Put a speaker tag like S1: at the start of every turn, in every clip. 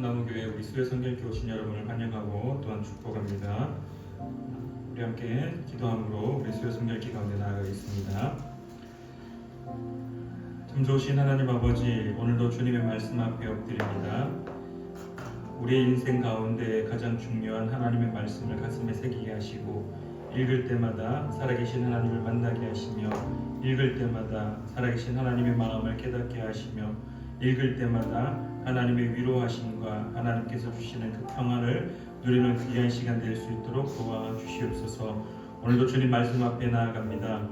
S1: 참나무교회 우리 수요 성결교 오신 여러분을 환영하고 또한 축복합니다. 우리 함께 기도함으로 우리 수요 성결기 가운데 나아가겠습니다. 참 좋으신 하나님 아버지, 오늘도 주님의 말씀 앞에 엎드립니다. 우리의 인생 가운데 가장 중요한 하나님의 말씀을 가슴에 새기게 하시고, 읽을 때마다 살아계신 하나님을 만나게 하시며, 읽을 때마다 살아계신 하나님의 마음을 깨닫게 하시며, 읽을 때마다 하나님의 위로하심과 하나님께서 주시는 그 평안을 누리는 귀한 시간 될 수 있도록 도와주시옵소서. 오늘도 주님 말씀 앞에 나아갑니다.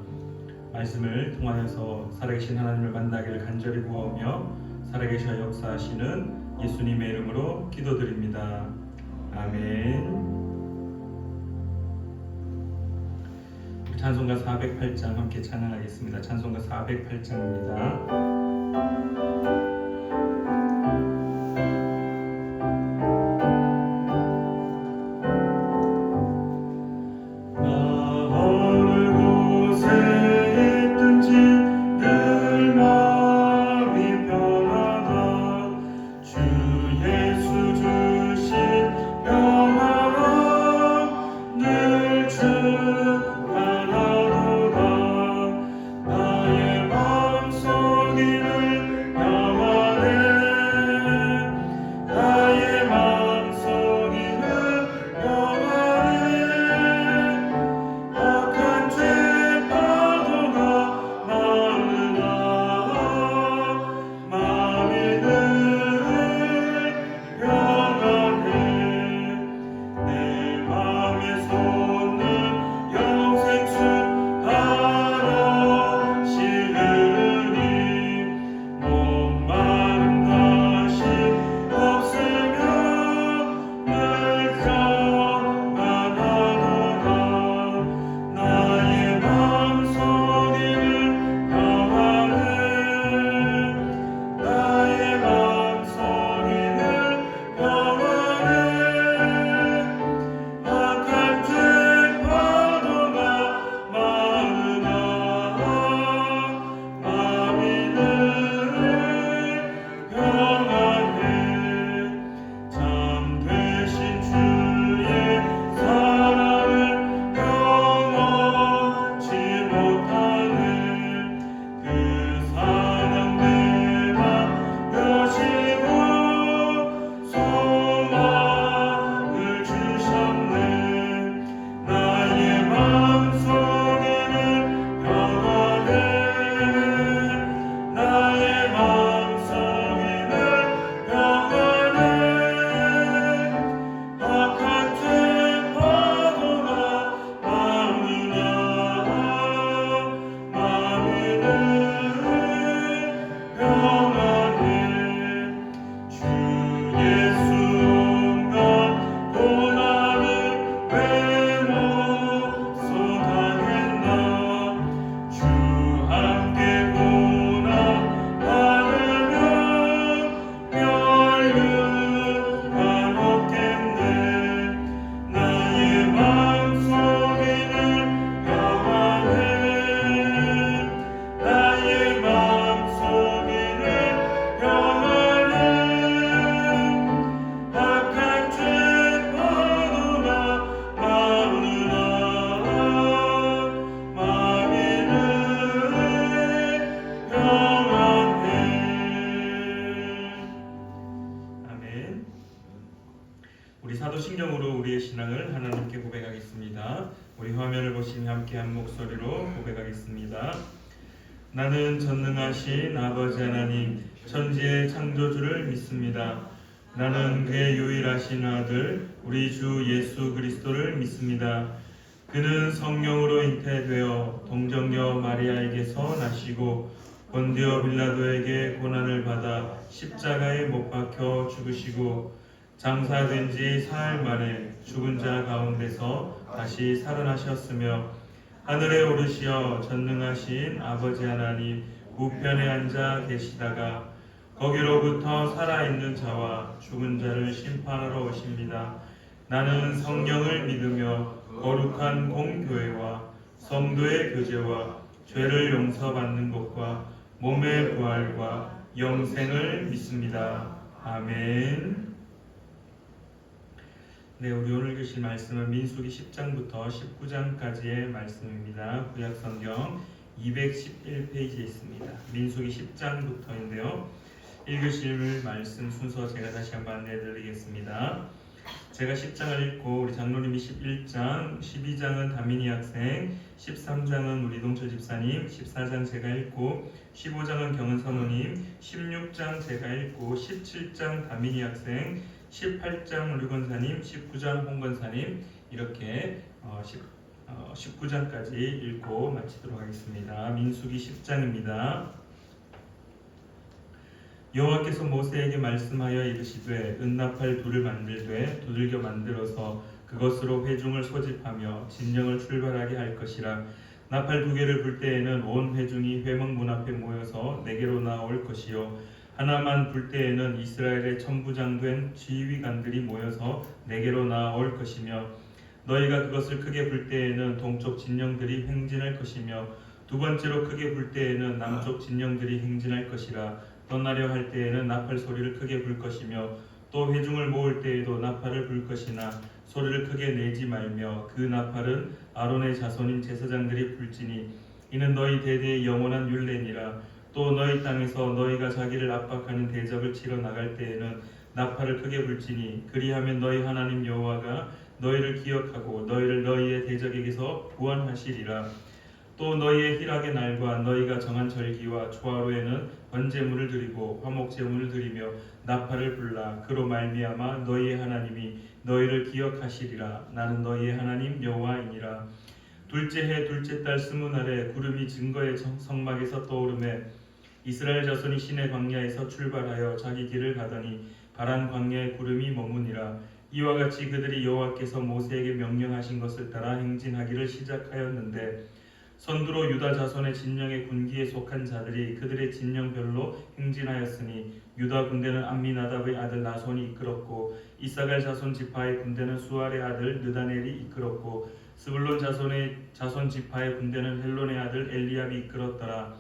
S1: 말씀을 통하여서 살아계신 하나님을 만나기를 간절히 구하며 살아계셔 역사하시는 예수님의 이름으로 기도드립니다. 아멘. 찬송가 408장 함께 찬양하겠습니다. 찬송가 408장입니다. 우리 사도신경으로 우리의 신앙을 하나님께 고백하겠습니다. 우리 화면을 보시며 함께 한 목소리로 고백하겠습니다. 나는 전능하신 아버지 하나님 천지의 창조주를 믿습니다. 나는 그의 유일하신 아들 우리 주 예수 그리스도를 믿습니다. 그는 성령으로 잉태되어 동정녀 마리아에게서 나시고 본디오 빌라도에게 고난을 받아 십자가에 못 박혀 죽으시고 장사된 지 사흘 만에 죽은 자 가운데서 다시 살아나셨으며 하늘에 오르시어 전능하신 아버지 하나님 우편에 앉아 계시다가 거기로부터 살아있는 자와 죽은 자를 심판하러 오십니다. 나는 성령을 믿으며 거룩한 공교회와 성도의 교제와 죄를 용서받는 것과 몸의 부활과 영생을 믿습니다. 아멘. 네, 우리 오늘 교실 말씀은 민수기 10장부터 19장까지의 말씀입니다. 구약성경 211페이지에 있습니다. 민수기 10장부터인데요. 읽으실 말씀 순서 제가 다시 한번 안내해드리겠습니다. 제가 10장을 읽고 우리 장로님이 11장, 12장은 다민이 학생, 13장은 우리 동철 집사님, 14장 제가 읽고 15장은 경은 사모님, 16장 제가 읽고 17장 다민이 학생, 18장 류 권사님, 19장 홍 권사님 이렇게 19장까지 읽고 마치도록 하겠습니다. 민수기 10장입니다. 여호와께서 모세에게 말씀하여 이르시되 은나팔 둘을 만들되 두들겨 만들어서 그것으로 회중을 소집하며 진영을 출발하게 할 것이라. 나팔 두 개를 불 때에는 온 회중이 회막 문 앞에 모여서 내게로 나올 것이요 하나만 불 때에는 이스라엘의 천부장된 지휘관들이 모여서 내게로 나올 것이며 너희가 그것을 크게 불 때에는 동쪽 진영들이 행진할 것이며 두 번째로 크게 불 때에는 남쪽 진영들이 행진할 것이라. 떠나려 할 때에는 나팔 소리를 크게 불 것이며 또 회중을 모을 때에도 나팔을 불 것이나 소리를 크게 내지 말며 그 나팔은 아론의 자손인 제사장들이 불지니 이는 너희 대대의 영원한 율례니라. 또 너희 땅에서 너희가 자기를 압박하는 대적을 치러 나갈 때에는 나팔을 크게 불지니 그리하면 너희 하나님 여호와가 너희를 기억하고 너희를 너희의 대적에게서 구원하시리라. 또 너희의 희락의 날과 너희가 정한 절기와 초하루에는 번제물을 드리고 화목제물을 드리며 나팔을 불라. 그로 말미암아 너희의 하나님이 너희를 기억하시리라. 나는 너희의 하나님 여호와이니라. 둘째 해 둘째 달 20날에 구름이 증거의 성막에서 떠오르매 이스라엘 자손이 시내 광야에서 출발하여 자기 길을 가더니 바란 광야에 구름이 머무니라. 이와 같이 그들이 여호와께서 모세에게 명령하신 것을 따라 행진하기를 시작하였는데 선두로 유다 자손의 진영의 군기에 속한 자들이 그들의 진영별로 행진하였으니 유다 군대는 암미나답의 아들 나손이 이끌었고 이사갈 자손 지파의 군대는 수알의 아들 느다넬이 이끌었고 스불론 자손의 자손 지파의 군대는 헬론의 아들 엘리압이 이끌었더라.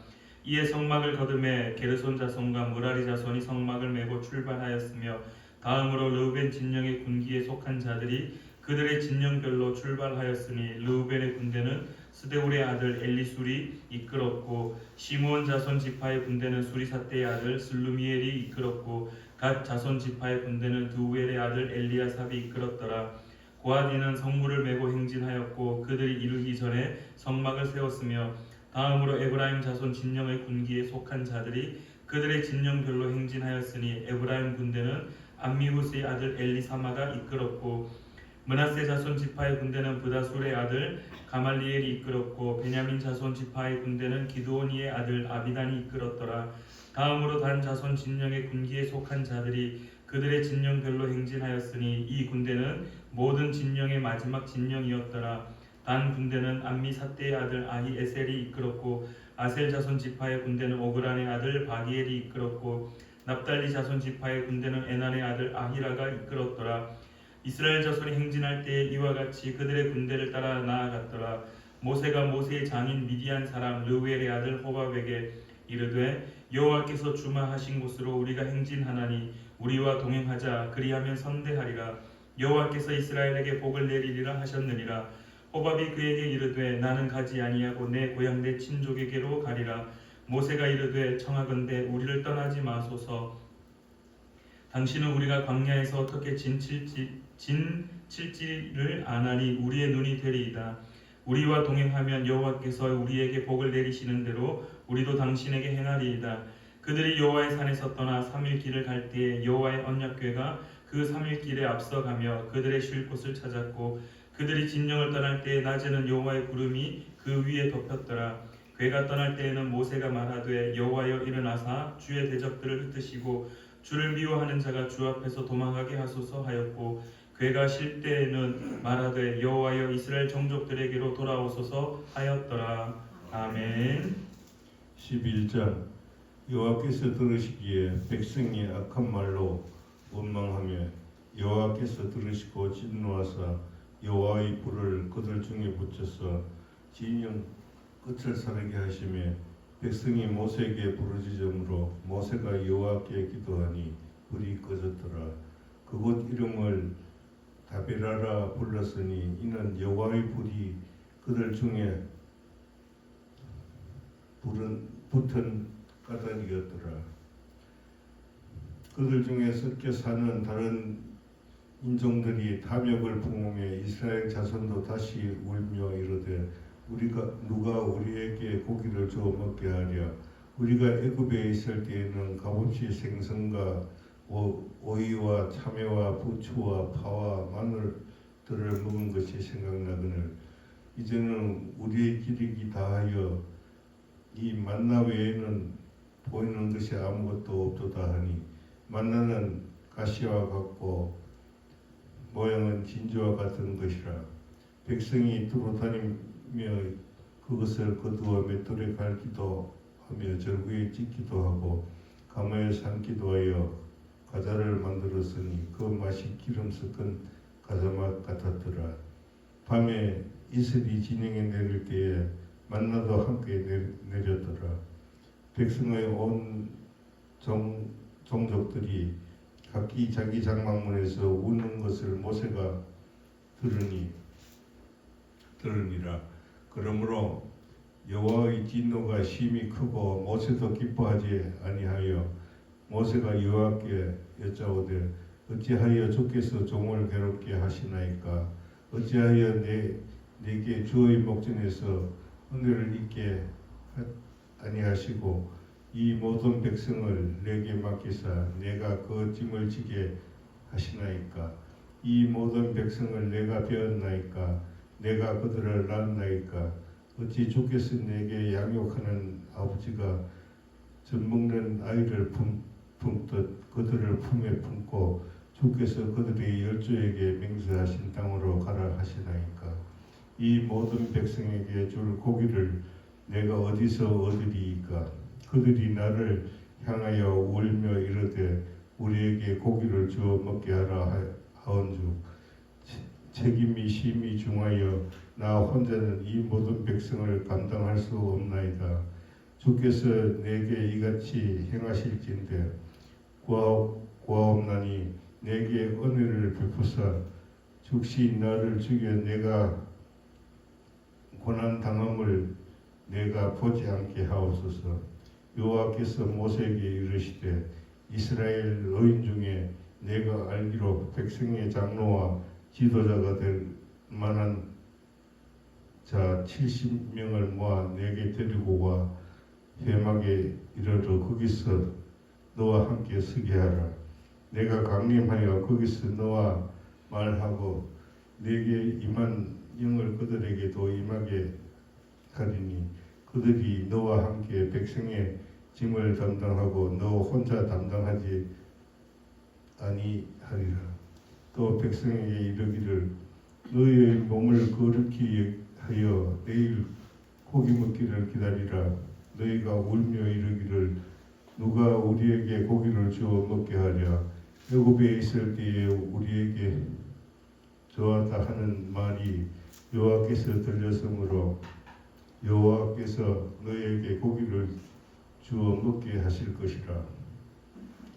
S1: 이에 성막을 거두매 게르손 자손과 무라리 자손이 성막을 메고 출발하였으며 다음으로 르우벤 진영의 군기에 속한 자들이 그들의 진영별로 출발하였으니 르우벤의 군대는 스데울의 아들 엘리술이 이끌었고 시므온 자손 지파의 군대는 수리사떼의 아들 슬루미엘이 이끌었고 갓 자손 지파의 군대는 드우엘의 아들 엘리아삽이 이끌었더라. 고하니는 성물을 메고 행진하였고 그들이 이르기 전에 성막을 세웠으며 다음으로 에브라임 자손 진영의 군기에 속한 자들이 그들의 진영별로 행진하였으니 에브라임 군대는 암미후스의 아들 엘리사마가 이끌었고 므낫세 자손 지파의 군대는 브다술의 아들 가말리엘이 이끌었고 베냐민 자손 지파의 군대는 기드오니의 아들 아비단이 이끌었더라. 다음으로 단 자손 진영의 군기에 속한 자들이 그들의 진영별로 행진하였으니 이 군대는 모든 진영의 마지막 진영이었더라. 단 군대는 암미사떼의 아들 아히에셀이 이끌었고 아셀 자손 지파의 군대는 오그란의 아들 바기엘이 이끌었고 납달리 자손 지파의 군대는 에난의 아들 아히라가 이끌었더라. 이스라엘 자손이 행진할 때에 이와 같이 그들의 군대를 따라 나아갔더라. 모세가 모세의 장인 미디안 사람 르우엘의 아들 호밥에게 이르되 여호와께서 주마하신 곳으로 우리가 행진하나니 우리와 동행하자. 그리하면 선대하리라. 여호와께서 이스라엘에게 복을 내리리라 하셨느니라. 호밥이 그에게 이르되 나는 가지 아니하고 내 고향 내 친족에게로 가리라. 모세가 이르되 청하건대 우리를 떠나지 마소서. 당신은 우리가 광야에서 어떻게 진 칠지를 아나니 우리의 눈이 되리이다. 우리와 동행하면 여호와께서 우리에게 복을 내리시는 대로 우리도 당신에게 행하리이다. 그들이 여호와의 산에서 떠나 3일 길을 갈 때에 여호와의 언약궤가 그 3일 길에 앞서가며 그들의 쉴 곳을 찾았고 그들이 진영을 떠날 때에 낮에는 여호와의 구름이 그 위에 덮였더라. 궤가 떠날 때에는 모세가 말하되 여호와여 일어나사 주의 대적들을 흩으시고 주를 미워하는 자가 주 앞에서 도망하게 하소서 하였고 궤가 쉴 때에는 말하되 여호와여 이스라엘 종족들에게로 돌아오소서 하였더라. 아멘.
S2: 11장 여호와께서 들으시기에 백성이 악한 말로 원망하며 여호와께서 들으시고 진노하사 여호와의 불을 그들 중에 붙여서 진영 끝을 사르게 하시며 백성이 모세에게 부르짖음으로 모세가 여호와께 기도하니 불이 꺼졌더라. 그곳 이름을 다베라라 불렀으니 이는 여호와의 불이 그들 중에 붙은 까닭이었더라. 그들 중에 섞여 사는 다른 인종들이 탐욕을 품으며 이스라엘 자손도 다시 울며 이르되 누가 우리에게 고기를 주어 먹게 하랴. 우리가 애굽에 있을 때에는 값없이 생선과 오이와 참외와 부추와 파와 마늘들을 먹은 것이 생각나거늘 이제는 우리의 기력이 다하여 이 만나 외에는 보이는 것이 아무것도 없도다 하니 만나는 가시와 같고 모양은 진주와 같은 것이라. 백성이 두루 다니며 그것을 거두어 맷돌에 갈기도 하며 절구에 찢기도 하고 가마에 삶기도 하여 과자를 만들었으니 그 맛이 기름 섞은 과자맛 같았더라. 밤에 이슬이 진영에 내릴 때에 만나도 함께 내렸더라. 백성의 온 종족들이 각기 자기 장막문에서 우는 것을 모세가 들으니라. 그러므로 여호와의 진노가 심히 크고 모세도 기뻐하지 아니하여 모세가 여호와께 여짜오되 어찌하여 주께서 종을 괴롭게 하시나이까. 어찌하여 내게 주의 목전에서 은혜를 잊게 아니하시고 이 모든 백성을 내게 맡기사 내가 그 짐을 지게 하시나이까. 이 모든 백성을 내가 배웠나이까. 내가 그들을 낳았나이까. 어찌 주께서 내게 양육하는 아버지가 젖먹는 아이를 품듯 그들을 품에 품고 주께서 그들의 열조에게 맹세하신 땅으로 가라 하시나이까. 이 모든 백성에게 줄 고기를 내가 어디서 얻으리이까. 그들이 나를 향하여 울며 이르되 우리에게 고기를 주어 먹게 하라 하온즉 책임이 심히 중하여 나 혼자는 이 모든 백성을 감당할 수 없나이다. 주께서 내게 이같이 행하실진대 구하옵나니 내게 은혜를 베푸사 즉시 나를 죽여 내가 고난 당함을 내가 보지 않게 하옵소서. 여호와께서 모세에게 이르시되 이스라엘 의인 중에 내가 알기로 백성의 장로와 지도자가 될 만한 자 70명을 모아 내게 데리고 와 회막에 이르러 거기서 너와 함께 서게 하라. 내가 강림하여 거기서 너와 말하고 내게 임한 영을 그들에게도 임하게 하리니 그들이 너와 함께 백성의 짐을 담당하고 너 혼자 담당하지 아니하리라. 또 백성에게 이르기를 너희의 몸을 거룩히 하여 내일 고기 먹기를 기다리라. 너희가 울며 이르기를 누가 우리에게 고기를 주어 먹게 하랴. 애굽에 있을 때에 우리에게 좋았다 하는 말이 여호와께서 들렸으므로 여호와께서 너희에게 고기를 주어 먹게 하실 것이라.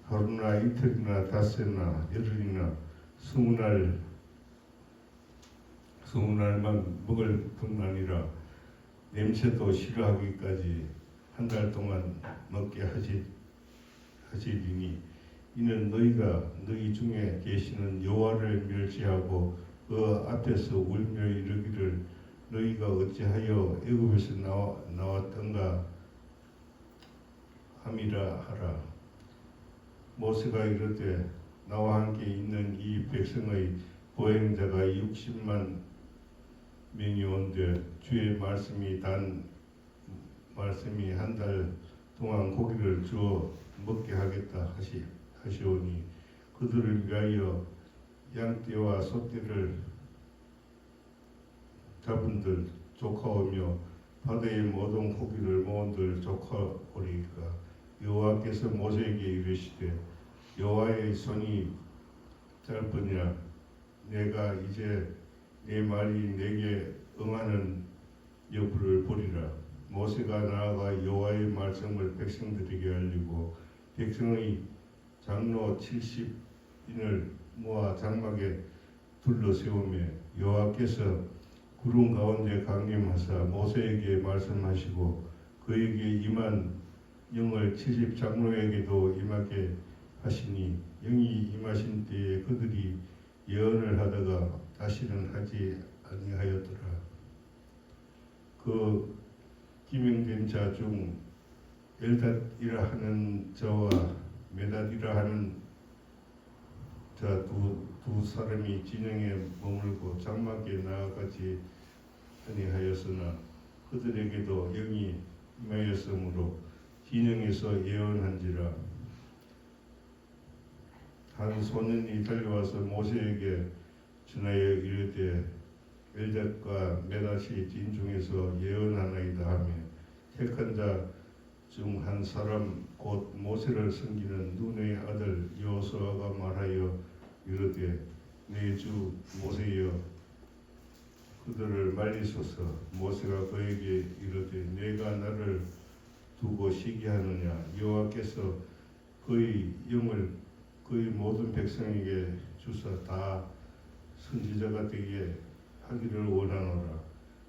S2: 하루나 이틀이나 닷새나 열흘이나 20날만 먹을 뿐 아니라 냄새도 싫어하기까지 한 달 동안 먹게 하시리니 이는 너희가 너희 중에 계시는 여호와를 멸시하고 그 앞에서 울며 이르기를 너희가 어찌하여 애굽에서 나왔던가 함이라 하라. 모세가 이르되 나와 함께 있는 이 백성의 보행자가 60만 명이 온데 주의 말씀이 한 달 동안 고기를 주어 먹게 하겠다 하시오니 그들을 위하여 양떼와 소떼를 잡은들 조카오며 바다의 모든 고기를 모은들 조카오리까. 여호와께서 모세에게 이르시되 여호와의 손이 짧으냐. 내가 이제 내 말이 내게 응하는 여부를 보리라. 모세가 나아가 여호와의 말씀을 백성들에게 알리고 백성의 장로 70인을 모아 장막에 둘러세우며 여호와께서 구름 가운데 강림하사 모세에게 말씀하시고 그에게 임한 영을 70 장로에게도 임하게 하시니 영이 임하신 때에 그들이 예언을 하다가 다시는 하지 아니하였더라. 그 기명된 자 중 엘닷이라 하는 자와 메닷이라 하는 자 두 사람이 진영에 머물고 장막에 나아가지 아니하였으나 그들에게도 영이 임하였으므로 진영에서 예언한지라. 한 소년이 달려와서 모세에게 전하여 이르되 엘닷과 메닷이 진중에서 예언하나이다 하며 택한 자 중 한 사람 곧 모세를 섬기는 눈의 아들 여호수아가 말하여 이르되 내 주 모세여 그들을 말리소서. 모세가 그에게 이르되 내가 나를 두고 시기하느냐. 여호와께서 그의 영을 그의 모든 백성에게 주사 다 선지자가 되게 하기를 원하노라.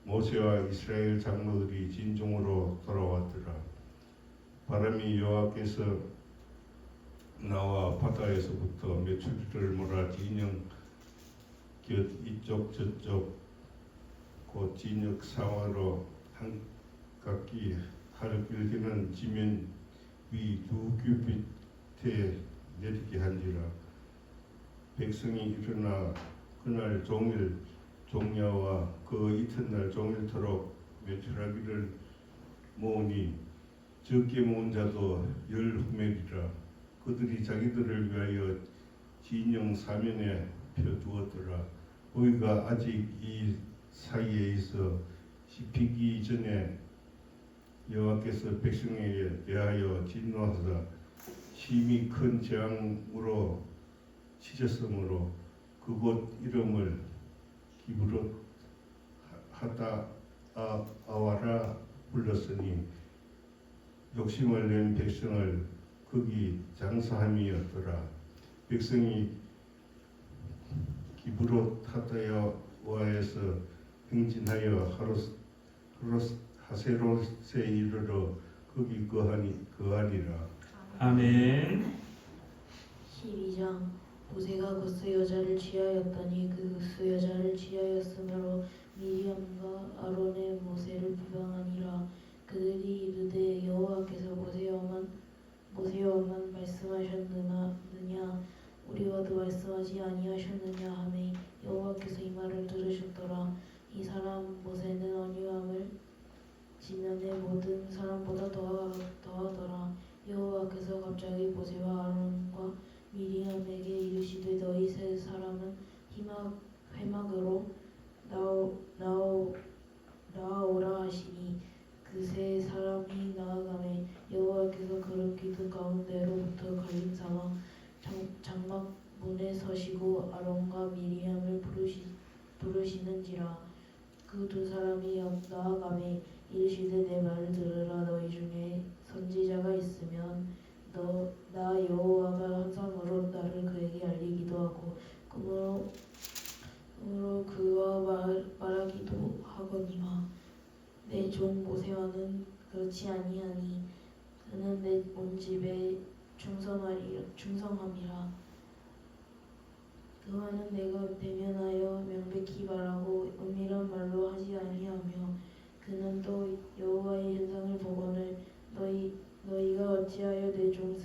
S2: 모세와 이스라엘 장로들이 진중으로 돌아왔더라. 바람이 여호와께서 나와 바다에서부터 메추리를 몰아 진영 곁 이쪽 저쪽 곧 진역 상하로 한 각기 하늘길기는 지면 위 두 규빗에 내리게 한지라. 백성이 일어나 그날 종일 종야와 그 이튿날 종일토록 메추라기를 모으니 적게 모은 자도 10후멜이라. 그들이 자기들을 위하여 진영 사면에 펴두었더라. 우리가 아직 이 사이에 있어 씹히기 전에 여호와께서 백성에게 대하여 진노하사 심히 큰 재앙으로 치셨으므로 그곳 이름을 기브롯 하다아와라 불렀으니 욕심을 낸 백성을 거기 장사함이었더라. 백성이 기브롯 하다야와에서 행진하여 하세롯에 이르러 거기 거하니라.
S1: 아멘.
S3: 12장. 모세가 구스 여자를 취하였더니 그 구스 여자를 취하였으므로 미리암과 아론의 모세를 비방하니라. 그들이 이르되 여호와께서 모세와만 말씀하셨느냐 우리와도 말씀하지 아니하셨느냐 하매 여호와께서 이 말을 들으셨더라. 이 사람 모세는 언유함을 지면의 모든 사람보다 더하더라. 여호와께서 갑자기 모세와 아론과 미리암에게 이르시되 너희 세 사람은 회막으로 나아오라 하시니 그 세 사람이 나아가매 여호와께서 그룹 기둥 가운데로부터 갈림 삼아 장막 문에 서시고 아론과 미리암을 부르시는지라. 그 두 사람이 나아가매 이르시되 내 말을 들으라. 너희 중에 선지자가 있으면 나 여호와가 환상으로 나를 그에게 알리기도 하고 꿈으로 그와 말하기도 하거니와 내 종 모세와는 그렇지 아니하니 그는 내 온 집에 충성함이라. 그와는 내가 대면하여 명백히 말하고 은밀한 말로 하지 아니하며 그는 또 여호와의 현상을 보거늘 너희가 어찌하여 내 종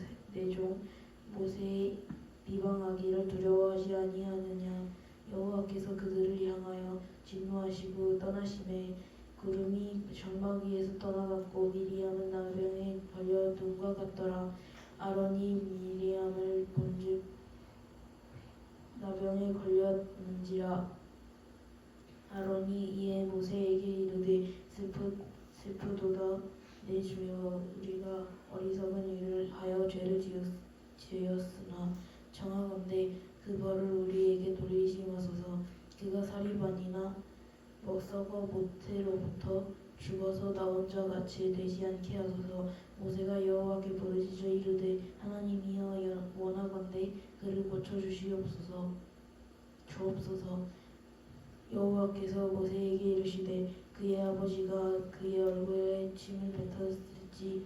S3: 모세의 비방하기를 두려워하지 아니하느냐. 여호와께서 그들을 향하여 진노하시고 떠나심에 구름이 장막 위에서 떠나갔고 미리암은 나병에 걸려 눈과 같더라. 아론이 미리암을 본즉 나병에 걸렸는지라. 아론이 이에 모세에게 이르되 슬프도다. 내 주여 우리가 어리석은 일을 하여 죄를 지었으나 청하건대 그 벌을 우리에게 돌리시옵소서. 그가 사리반이나 썩어 모태로부터 죽어서 나온 자 같이 되지 않게 하소서. 모세가 여호와께 부르짖어 이르되 하나님이여 원하건대 그를 고쳐 주시옵소서. 주옵소서. 여호와께서 모세에게 이르시되 그의 아버지가 그의 얼굴에 침을 뱉었을지라도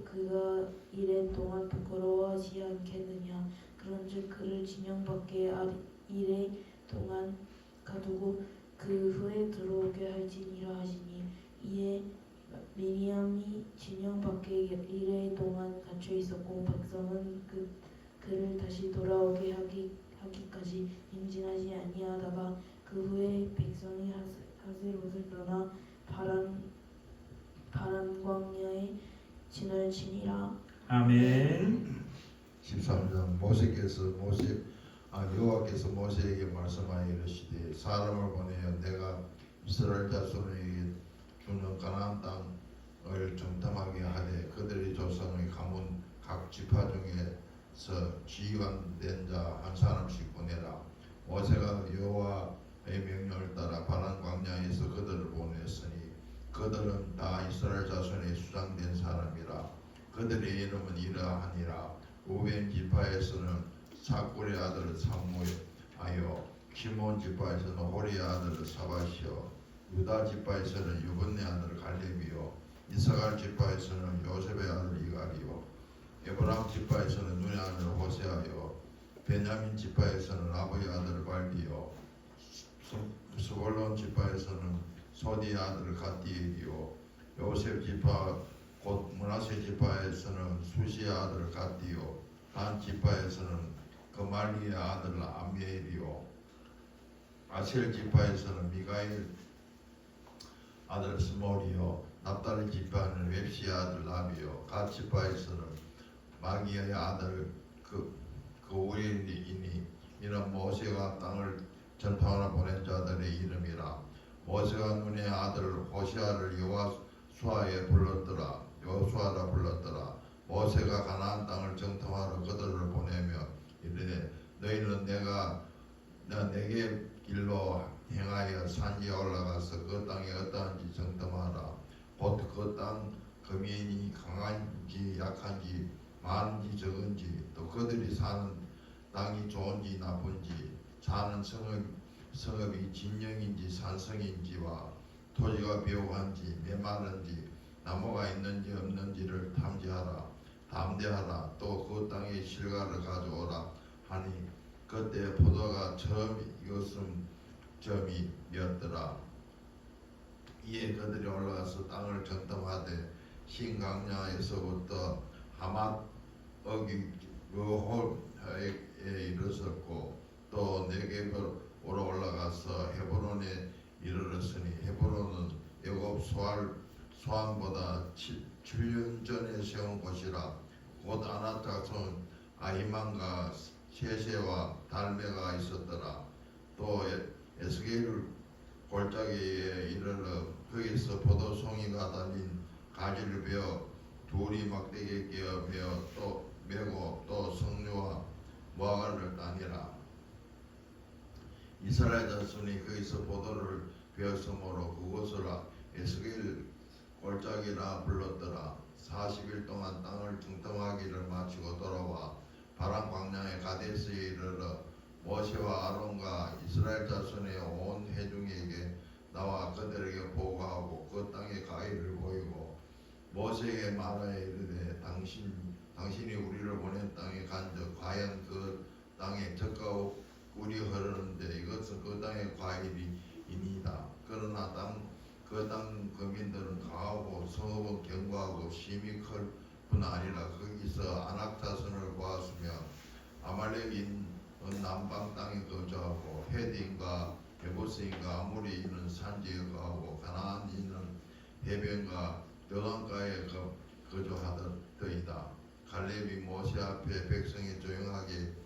S3: 그가 이래 동안 부끄러워하지 않겠느냐. 그런즉 그를 진영 밖에 이래 동안 가두고 그 후에 들어오게 할지니라 하시니 이에 미리암이 진영 밖에 이래 동안 갇혀 있었고 백성은 그를 다시 돌아오게 하기까지 임진하지 아니하다가 그 후에 백성이 하스롯을 떠나 바란 광야에 진을 치니라.
S1: 아멘.
S4: 13장 여호와께서 모세에게 말씀하여 이르시되 사람을 보내어 내가 이스라엘 자손에게 주는 가나안 땅을 정탐하게 하되 그들의 조상의 가문 각 지파 중에서 지휘관된 자 한 사람씩 보내라. 모세가 여호와의 명령을 따라 바란 광야에서 그들을 보냈으니 그들은 다 이스라엘 자손의 수장된 사람이라. 그들의 이름은 이러하니라. 루벤 지파에서는 사꿀의 아들 사무하여, 시몬 지파에서는 호리의 아들 사바시요, 유다 지파에서는 유분의 아들 갈렙이요, 이사갈 지파에서는 요셉의 아들 이갈이요, 에브람 지파에서는 눈의 아들 호세아요, 베냐민 지파에서는 아버의 아들 발디요, 스볼론 지파에서는 소디의 아들 갓디엘이요, 요셉 지파 곧 므낫세 지파에서는 수시의 아들 갓디요, 단 지파에서는 그말리의 아들 암미엘이요, 아셀 지파에서는 미가엘 아들 스몰이요, 납달리 지파는 웹시의 아들 라비요, 갓 지파에서는 마기야의 아들 그우리이니 이는 모세가 땅을 전파하러 보낸 자들의 이름이라. 모세가 눈의 아들 호시아를 여호수아라 불렀더라. 모세가 가나안 땅을 정탐하러 그들을 보내며 이르되 너희는 내게 길로 행하여 산지에 올라가서 그 땅이 어떠한지 정탐하라. 곧 그 땅 거민이 강한지 약한지 많은지 적은지 또 그들이 사는 땅이 좋은지 나쁜지 사는 성읍이 진영인지 산성인지와 토지가 비옥한지 메마른지 나무가 있는지 없는지를 탐대하라. 또 그 땅의 실과를 가져오라 하니 그때 포도가 처음 익었음 점이 몇 더라. 이에 그들이 올라가서 땅을 정탐하되 신강야에서부터 하맛 어기 르홀에 이르렀고 또 네겝으로 올라가서 헤브론에 이르렀으니 헤브론은 애굽 소안보다 7년 전에 세운 곳이라. 곧 아낙 자손 아히만과 셰세와 달메가 있었더라. 또 에스겔 골짜기에 이르러 거기서 포도송이가 달린 가지를 베어 둘이 막대기에 끼어 메고 또 석류와 무화과를 따니라. 이스라엘 자손이 거기서 포도를 베었으므로 그곳을 에스겔 골짜기라 불렀더라. 40일 동안 땅을 정탐하기를 마치고 돌아와 바란 광야의 가데스에 이르러 모세와 아론과 이스라엘 자손의 온 회중에게 나와 그들에게 보고하고 그 땅의 가위를 보이고 모세에게 말하여 이르되 당신이 우리를 보낸 땅에 간즉 과연 그 땅에 젖과 꿀이 흐르는데 이것은 그 땅의 과일이니이다. 그러나 그 땅 거민들은 강하고 성읍은 견고하고 심히 클 뿐 아니라 거기서 아낙 자손을 보았으며 아말렉인 남방 땅에 거주하고 헤디인과 베부스인과 아무리인은 산지에 거하고 가나안인은 해변과 요단가에 거주하더이다. 갈렙이 모세 앞에 백성이 조용하게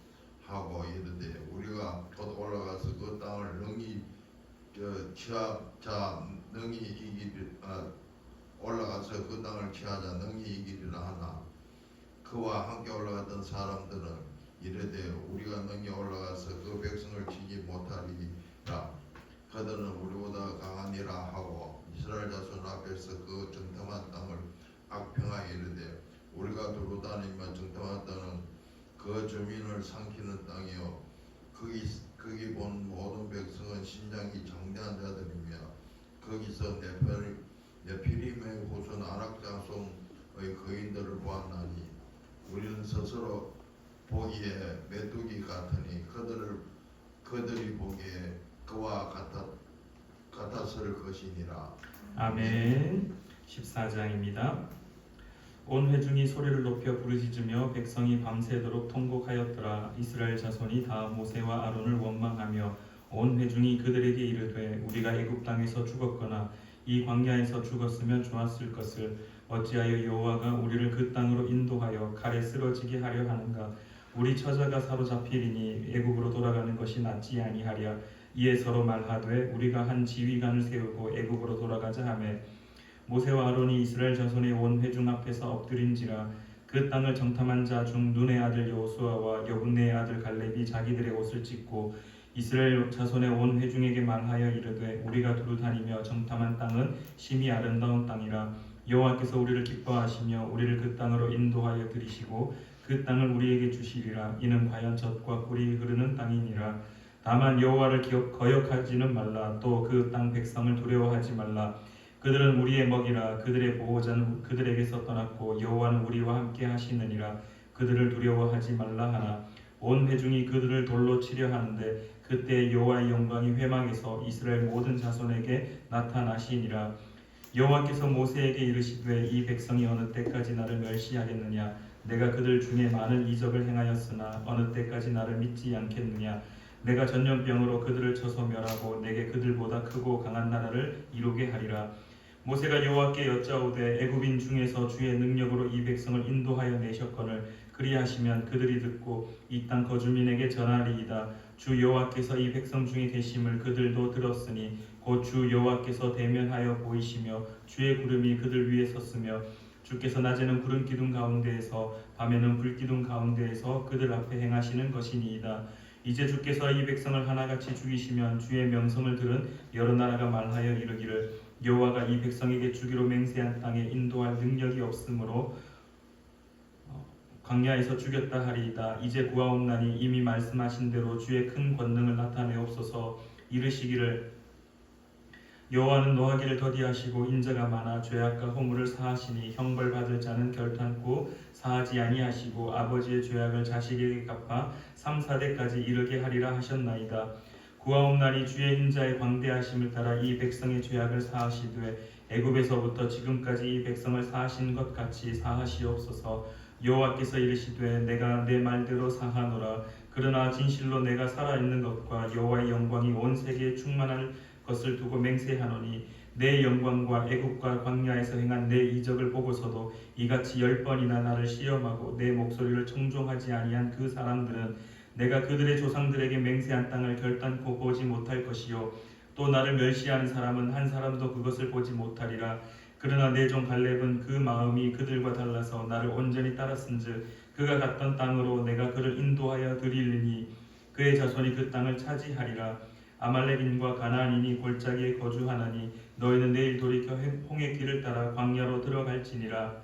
S4: 하고 이르되 우리가 곧 올라가서 그 땅을 능히 올라가서 그 땅을 취하자 능히 이기리라 하나 그와 함께 올라갔던 사람들은 이르되 우리가 능히 올라가서 그 백성을 치지 못하리라. 그들은 우리보다 강하니라 하고 이스라엘 자손 앞에서 그 정탐한 땅을 악평하여 이르되 우리가 두루 다니며 정탐한 땅은 그 주민을 삼키는 땅이요 거기 본 모든 백성은 신장이 장대한 자들이며 거기서 네피림의 후손 아락 자손의 거인들을 보았나니 우리는 스스로 보기에 메뚜기 같으니 그들이 보기에 그와 같았을 것이니라.
S1: 아멘. 14장입니다. 온 회중이 소리를 높여 부르짖으며 백성이 밤새도록 통곡하였더라. 이스라엘 자손이 다 모세와 아론을 원망하며 온 회중이 그들에게 이르되 우리가 애굽 땅에서 죽었거나 이 광야에서 죽었으면 좋았을 것을 어찌하여 여호와가 우리를 그 땅으로 인도하여 칼에 쓰러지게 하려 하는가. 우리 처자가 사로잡히리니 애굽으로 돌아가는 것이 낫지 아니하랴. 이에 서로 말하되 우리가 한 지휘관을 세우고 애굽으로 돌아가자 하며 모세와 아론이 이스라엘 자손의 온 회중 앞에서 엎드린지라. 그 땅을 정탐한 자 중 눈의 아들 여호수아와 여분네의 아들 갈렙이 자기들의 옷을 찢고 이스라엘 자손의 온 회중에게 말하여 이르되 우리가 두루 다니며 정탐한 땅은 심히 아름다운 땅이라. 여호와께서 우리를 기뻐하시며 우리를 그 땅으로 인도하여 들이시고 그 땅을 우리에게 주시리라. 이는 과연 젖과 꿀이 흐르는 땅이니라. 다만 여호와를 거역하지는 말라. 또 그 땅 백성을 두려워하지 말라. 그들은 우리의 먹이라. 그들의 보호자는 그들에게서 떠났고 여호와는 우리와 함께 하시느니라. 그들을 두려워하지 말라 하나 온 회중이 그들을 돌로 치려 하는데 그때 여호와의 영광이 회막에서 이스라엘 모든 자손에게 나타나시니라. 여호와께서 모세에게 이르시되 이 백성이 어느 때까지 나를 멸시하겠느냐. 내가 그들 중에 많은 이적을 행하였으나 어느 때까지 나를 믿지 않겠느냐. 내가 전염병으로 그들을 쳐서 멸하고 내게 그들보다 크고 강한 나라를 이루게 하리라. 모세가 여호와께 여짜오되 애굽인 중에서 주의 능력으로 이 백성을 인도하여 내셨거늘 그리하시면 그들이 듣고 이 땅 거주민에게 전하리이다. 주 여호와께서 이 백성 중에 계심을 그들도 들었으니 곧 주 여호와께서 대면하여 보이시며 주의 구름이 그들 위에 섰으며 주께서 낮에는 구름 기둥 가운데에서 밤에는 불 기둥 가운데에서 그들 앞에 행하시는 것이니이다. 이제 주께서 이 백성을 하나같이 죽이시면 주의 명성을 들은 여러 나라가 말하여 이르기를 여호와가 이 백성에게 주기로 맹세한 땅에 인도할 능력이 없으므로 광야에서 죽였다 하리이다. 이제 구하옵나니 이미 말씀하신 대로 주의 큰 권능을 나타내옵소서. 이르시기를 여호와는 노하기를 더디하시고 인자가 많아 죄악과 허물을 사하시니 형벌받을 자는 결탄코 사하지 아니하시고 아버지의 죄악을 자식에게 갚아 3, 4대까지 이르게 하리라 하셨나이다. 구하옵나니 주의 인자의 광대하심을 따라 이 백성의 죄악을 사하시되 애굽에서부터 지금까지 이 백성을 사하신 것 같이 사하시옵소서. 여호와께서 이르시되 내가 내 말대로 사하노라. 그러나 진실로 내가 살아있는 것과 여호와의 영광이 온 세계에 충만할 것을 두고 맹세하노니 내 영광과 애굽과 광야에서 행한 내 이적을 보고서도 이같이 10번이나 나를 시험하고 내 목소리를 청종하지 아니한 그 사람들은 내가 그들의 조상들에게 맹세한 땅을 결단코 보지 못할 것이요 또 나를 멸시하는 사람은 한 사람도 그것을 보지 못하리라. 그러나 내 종 갈렙은 그 마음이 그들과 달라서 나를 온전히 따랐은즉 그가 갔던 땅으로 내가 그를 인도하여 드리리니 그의 자손이 그 땅을 차지하리라. 아말렉인과 가나안인이 골짜기에 거주하나니 너희는 내일 돌이켜 홍해 길을 따라 광야로 들어갈지니라.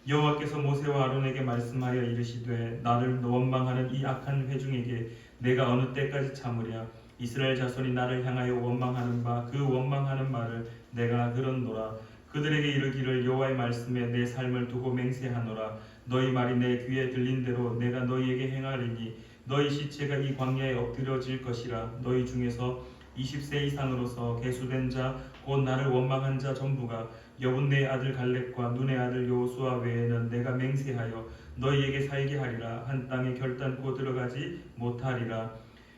S1: 여호와께서 모세와 아론에게 말씀하여 이르시되 나를 원망하는 이 악한 회중에게 내가 어느 때까지 참으랴. 이스라엘 자손이 나를 향하여 원망하는 바 그 원망하는 말을 내가 들었노라. 그들에게 이르기를 여호와의 말씀에 내 삶을 두고 맹세하노라. 너희 말이 내 귀에 들린 대로 내가 너희에게 행하리니 너희 시체가 이 광야에 엎드려질 것이라. 너희 중에서 20세 이상으로서 계수된 자 곧 나를 원망한 자 전부가 여분네의 아들 갈렙과 눈의 아들 여호수아 외에는 내가 맹세하여 너희에게 살게 하리라. 한 땅에 결단코 들어가지 못하리라.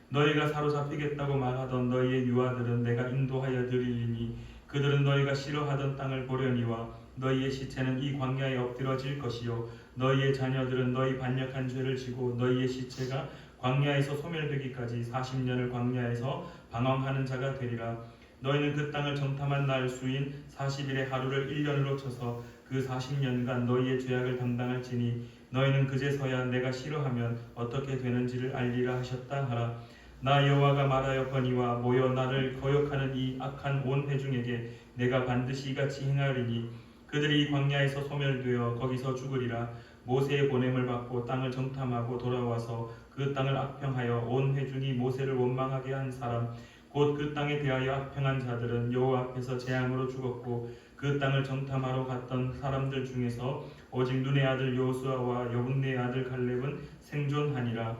S1: 너희가 사로잡히겠다고 말하던 너희의 유아들은 내가 인도하여 드리리니 그들은 너희가 싫어하던 땅을 보려니와 너희의 시체는 이 광야에 엎드러질 것이요 너희의 자녀들은 너희 반역한 죄를 지고 너희의 시체가 광야에서 소멸되기까지 40년을 광야에서 방황하는 자가 되리라. 너희는 그 땅을 정탐한 날 수인 40일의 하루를 1년으로 쳐서 그 40년간 너희의 죄악을 담당할지니 너희는 그제서야 내가 싫어하면 어떻게 되는지를 알리라 하셨다 하라. 나 여호와가 말하였거니와 모여 나를 거역하는 이 악한 온 회중에게 내가 반드시 이같이 행하리니 그들이 광야에서 소멸되어 거기서 죽으리라. 모세의 보냄을 받고 땅을 정탐하고 돌아와서 그 땅을 악평하여 온 회중이 모세를 원망하게 한 사람 곧 그 땅에 대하여 악평한 자들은 여호와 앞에서 재앙으로 죽었고 그 땅을 정탐하러 갔던 사람들 중에서 오직 눈의 아들 여호수아와 여분네의 아들 갈렙은 생존하니라.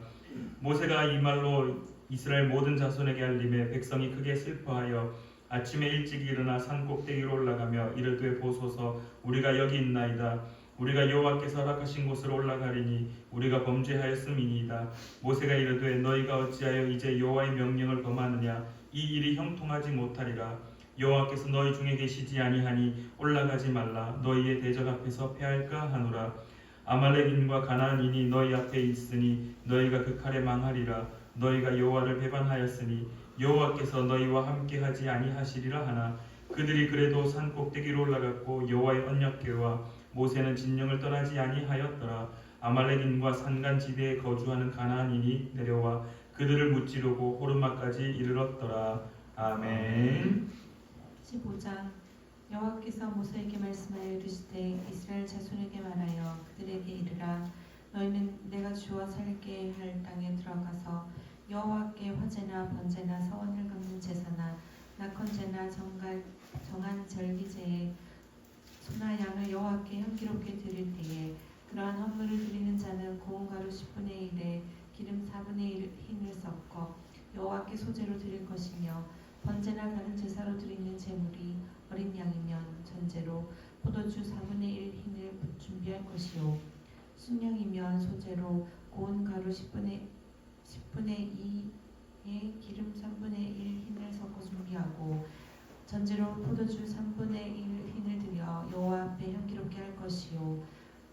S1: 모세가 이 말로 이스라엘 모든 자손에게 알림해 백성이 크게 슬퍼하여 아침에 일찍 일어나 산 꼭대기로 올라가며 이르되 보소서 우리가 여기 있나이다. 우리가 여호와께서 허락하신 곳으로 올라가리니 우리가 범죄하였음이니이다. 모세가 이르되 너희가 어찌하여 이제 여호와의 명령을 범하느냐. 이 일이 형통하지 못하리라. 여호와께서 너희 중에 계시지 아니하니 올라가지 말라. 너희의 대적 앞에서 패할까 하노라. 아말렉인과 가나안인이 너희 앞에 있으니 너희가 그 칼에 망하리라. 너희가 여호와를 배반하였으니 여호와께서 너희와 함께하지 아니하시리라 하나 그들이 그래도 산 꼭대기로 올라갔고 여호와의 언약궤와 모세는 진영을 떠나지 아니하였더라. 아말렉인과 산간 지대에 거주하는 가나안인이 내려와 그들을 무찌르고 호르마까지 이르렀더라. 아멘.
S5: 15장 여호와께서 모세에게 말씀하여 이르시되 이스라엘 자손에게 말하여 그들에게 이르라. 너희는 내가 주어 살게 할 땅에 들어가서 여호와께 화제나 번제나 서원을 갚는 제사나 낙헌제나 정한 절기제에 소나 양을 여호와께 향기롭게 드릴 때에 그러한 헌물을 드리는 자는 고운 가루 10분의 1에 기름 4분의 1 흰을 섞어 여호와께 소제로 드릴 것이며 번제나 다른 제사로 드리는 제물이 어린 양이면 전제로 포도주 4분의 1 흰을 준비할 것이요 순양이면 소제로 고운 가루 10분의 2에 기름 3분의 1 흰을 섞어 준비하고 전제로 포도주 3분의 1 흰을 드려 여호와 앞에 향기롭게 할 것이요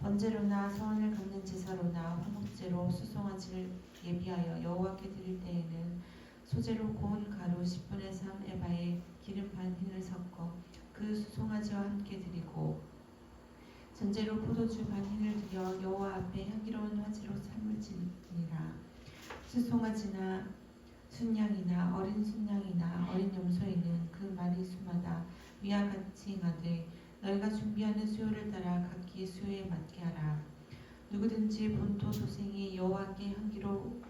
S5: 번제로나 서원을 갚는 제사로나 화목제로 수송아지를 예비하여 여호와께 드릴 때에는 소제로 고운 가루 10분의 3 에바에 기름 반 흰을 섞어 그 수송아지와 함께 드리고 전제로 포도주 반 흰을 드려 여호와 앞에 향기로운 화제로 삶을 지니라. 수송아지나 순양이나 어린 순양이나 어린 염소에는 그 마리수마다 위와 같이 행하되 너희가 준비하는 수요를 따라 각기 수요에 맞게 하라. 누구든지 본토 소생이 여호와께 향기로운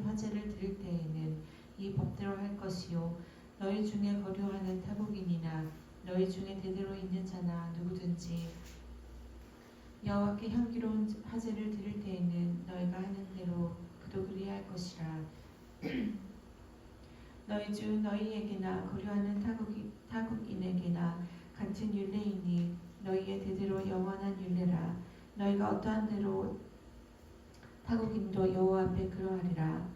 S5: 화제를 드릴 때에는 이 법대로 할 것이요 너희 중에 거류하는 타국인이나 너희 중에 대대로 있는 자나 누구든지 여호와께 향기로운 화제를 드릴 때에는 너희가 하는 대로 그도 그리할 것이라. 너희 중 너희에게나 거류하는 타국인에게나 같은 율례이니 너희의 대대로 영원한 율례라. 너희가 어떠한 대로 타국인도 여호와 앞에 그러하리라.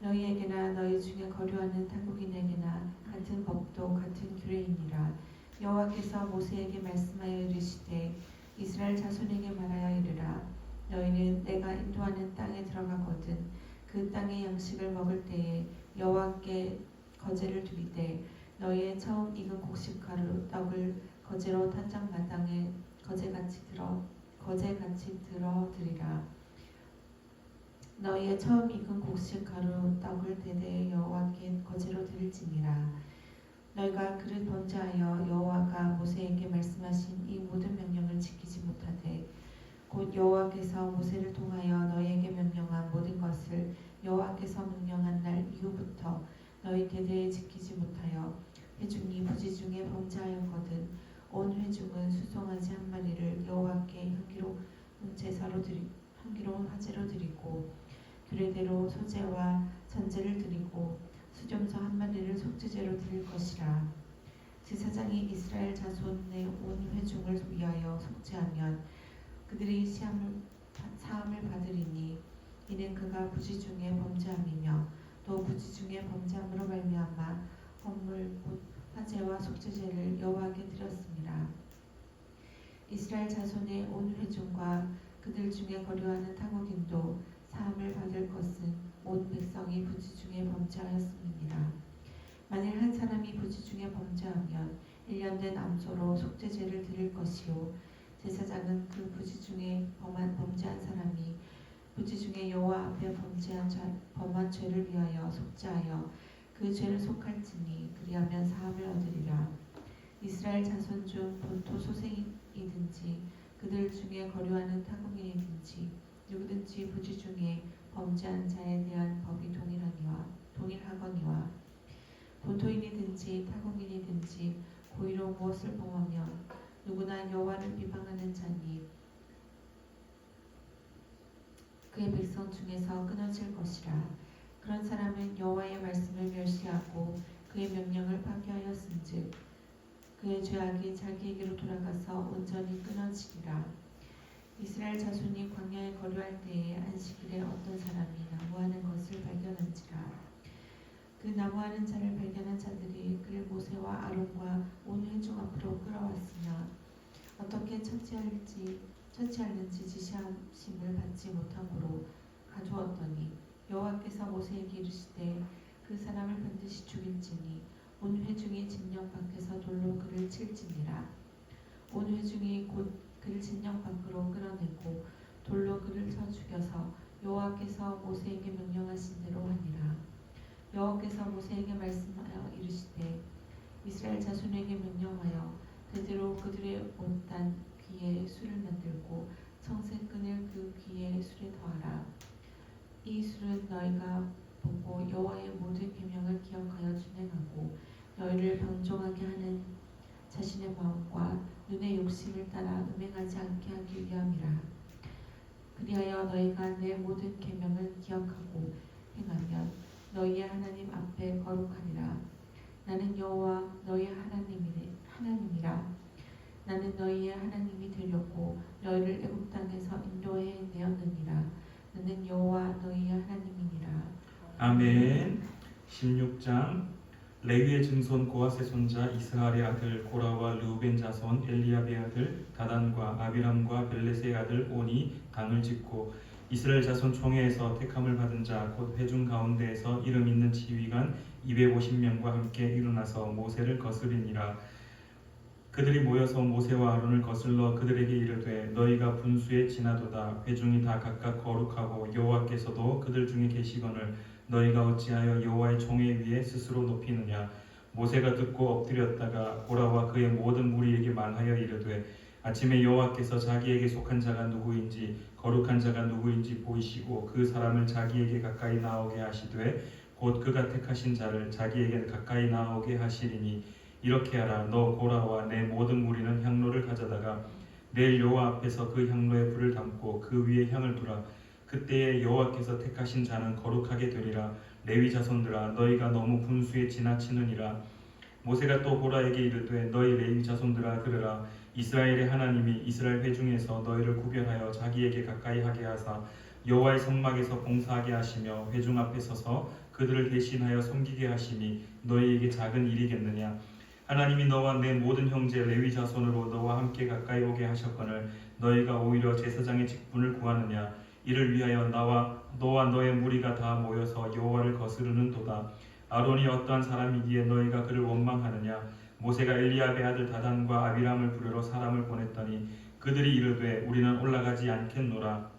S5: 너희에게나 너희 중에 거류하는 타국인에게나 같은 법도 같은 규례이니라. 여호와께서 모세에게 말씀하여 이르시되 이스라엘 자손에게 말하여 이르라. 너희는 내가 인도하는 땅에 들어가거든 그 땅의 양식을 먹을 때에 여호와께 거제를 드리되 너희의 처음 익은 곡식가루 떡을 거제로 탄장마당에 거제같이 들어 드리라. 너희의 처음 익은 곡식가루 떡을 대대에 여호와께 거제로 드릴지니라. 너희가 그릇 번제하여 여호와가 모세에게 말씀하신 이 모든 명령을 지키지 못하되 곧 여호와께서 모세를 통하여 너희에게 명령한 모든 것을 여호와께서 명령한 날 이후부터 너희 대대에 지키지 못하여 회중이 부지 중에 범죄하였거든 온 회중은 수송아지 한 마리를 여호와께 향기로운 화제로 드리고 규례대로 소제와 전제를 드리고 수염소 한 마리를 속죄제로 드릴 것이라. 제사장이 이스라엘 자손의 온 회중을 위하여 속죄하면 그들이 사함을 받으리니 이는 그가 부지 중에 범죄함이며 또 부지 중에 범죄함으로 말미암아 헌물 곧 화제와 속죄제를 여호와께 드렸습니다. 이스라엘 자손의 온 회중과 그들 중에 거류하는 타국인도 사함을 받을 것은 온 백성이 부지 중에 범죄하였음이니라. 만일 한 사람이 부지 중에 범죄하면 1년 된 암소로 속죄제를 드릴 것이요 제사장은 그 부지 중에 범죄한 사람이 부지 중에 여호와 앞에 범한 죄를 위하여 속죄하여 그 죄를 속할지니 그리하면 사함을 얻으리라. 이스라엘 자손 중 본토 소생이 사람이든지 그들 중에 거류하는 타국민이든지 누구든지 부지 중에 범죄한 자에 대한 법이 동일하거니와 본토인이든지 타국민이든지 고의로 무엇을 범하면 누구나 여호와를 비방하는 자니 그의 백성 중에서 끊어질 것이라. 그런 사람은 여호와의 말씀을 멸시하고 그의 명령을 파괴하였은즉 그의 죄악이 자기에게로 돌아가서 온전히 끊어지리라. 이스라엘 자손이 광야에 거류할 때에 안식일에 어떤 사람이 나무하는 것을 발견한지라. 그 나무하는 자를 발견한 자들이 그를 모세와 아론과 온 회중 앞으로 끌어왔으나 어떻게 처치하는지 지시하심을 받지 못함으로 가두었더니 여호와께서 모세에게 이르시되 그 사람을 반드시 죽일지니 온 회중이 진영 밖에서 돌로 그를 칠지니라. 온 회중이 곧 그를 진영 밖으로 끌어내고 돌로 그를 쳐 죽여서 여호와께서 모세에게 명령하신 대로 하니라. 여호와께서 모세에게 말씀하여 이르시되 이스라엘 자손에게 명령하여 대대로 그들의 옷단 귀에 술을 만들고 청색끈을 그 귀에 술에 더하라. 이 술은 너희가 보고 여호와의 모든 계명을 기억하여 준행하고 너희를 방종하게 하는 자신의 마음과 눈의 욕심을 따라 음행하지 않게 하기 위함이라. 그리하여 너희가 내 모든 계명을 기억하고 행하면 너희의 하나님 앞에 거룩하니라. 나는 여호와 너희의 하나님이라. 나는 너희의 하나님이 되려고 너희를 애굽 땅에서 인도해 내었느니라. 나는 여호와 너희의 하나님이니라.
S1: 아멘. 16장 레위의 증손 고핫의 손자 이스할의 아들 고라와 르우벤 자손 엘리압의 아들 다단과 아비람과 벨렛의 아들 온이 강을 짓고 이스라엘 자손 총회에서 택함을 받은 자 곧 회중 가운데에서 이름 있는 지휘관 250명과 함께 일어나서 모세를 거스리니라. 그들이 모여서 모세와 아론을 거슬러 그들에게 이르되 너희가 분수에 지나도다. 회중이 다 각각 거룩하고 여호와께서도 그들 중에 계시거늘 너희가 어찌하여 여호와의 총회 위에 스스로 높이느냐. 모세가 듣고 엎드렸다가 고라와 그의 모든 무리에게 말하여 이르되 아침에 여호와께서 자기에게 속한 자가 누구인지 거룩한 자가 누구인지 보이시고 그 사람을 자기에게 가까이 나오게 하시되 곧 그가 택하신 자를 자기에게 가까이 나오게 하시리니 이렇게 하라. 너 고라와 내 모든 무리는 향로를 가져다가 내일 여호와 앞에서 그 향로에 불을 담고 그 위에 향을 두라. 그때에 여호와께서 택하신 자는 거룩하게 되리라. 레위 자손들아 너희가 너무 분수에 지나치느니라. 모세가 또 고라에게 이르되 너희 레위 자손들아 들으라. 이스라엘의 하나님이 이스라엘 회중에서 너희를 구별하여 자기에게 가까이 하게 하사 여호와의 성막에서 봉사하게 하시며 회중 앞에 서서 그들을 대신하여 섬기게 하심이 너희에게 작은 일이겠느냐. 하나님이 너와 내 모든 형제 레위 자손으로 너와 함께 가까이 오게 하셨거늘 너희가 오히려 제사장의 직분을 구하느냐. 이를 위하여 너와 너의 무리가 다 모여서 여호와를 거스르는도다. 아론이 어떠한 사람이기에 너희가 그를 원망하느냐. 모세가 엘리압의 아들 다단과 아비람을 부르러 사람을 보냈더니 그들이 이르되 우리는 올라가지 않겠노라.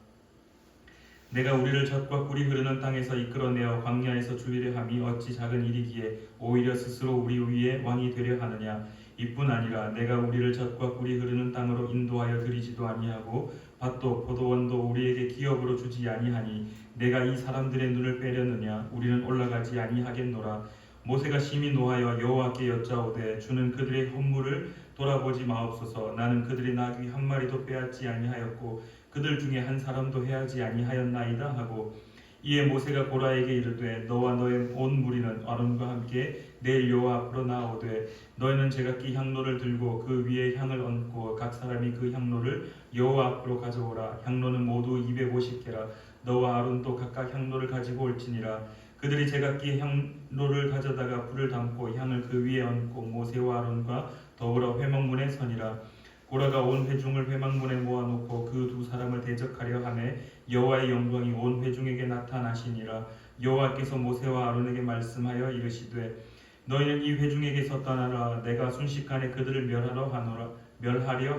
S1: 내가 우리를 젖과 꿀이 흐르는 땅에서 이끌어내어 광야에서 죽이려 함이 어찌 작은 일이기에 오히려 스스로 우리 위에 왕이 되려 하느냐. 이뿐 아니라 내가 우리를 젖과 꿀이 흐르는 땅으로 인도하여 들이지도 아니하고 밭도 포도원도 우리에게 기업으로 주지 아니하니 내가 이 사람들의 눈을 빼려느냐. 우리는 올라가지 아니하겠노라. 모세가 심히 노하여 여호와께 여짜오되 주는 그들의 헌물을 돌아보지 마옵소서. 나는 그들의 나귀 한 마리도 빼앗지 아니하였고 그들 중에 한 사람도 해하지 아니하였나이다 하고 이에 모세가 고라에게 이르되 너와 너의 온 무리는 아론과 함께 내일 여호와 앞으로 나오되 너희는 제각기 향로를 들고 그 위에 향을 얹고 각 사람이 그 향로를 여호와 앞으로 가져오라. 향로는 모두 250개라. 너와 아론도 각각 향로를 가지고 올지니라. 그들이 제각기 향로를 가져다가 불을 담고 향을 그 위에 얹고 모세와 아론과 더불어 회막문에 서니라. 고라가 온 회중을 회막문에 모아놓고 그 두 사람을 대적하려 하매 여호와의 영광이 온 회중에게 나타나시니라. 여호와께서 모세와 아론에게 말씀하여 이르시되 너희는 이 회중에게서 떠나라. 내가 순식간에 그들을 멸하려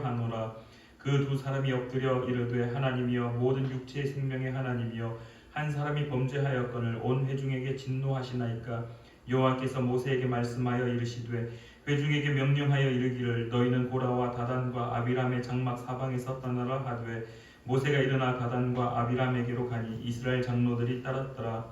S1: 하노라. 그 두 사람이 엎드려 이르되 하나님이여 모든 육체의 생명의 하나님이여 한 사람이 범죄하였거늘 온 회중에게 진노하시나이까. 여호와께서 모세에게 말씀하여 이르시되 회중에게 명령하여 이르기를 너희는 고라와 다단과 아비람의 장막 사방에서 떠나라 하되 모세가 일어나 다단과 아비람에게로 가니 이스라엘 장로들이 따랐더라.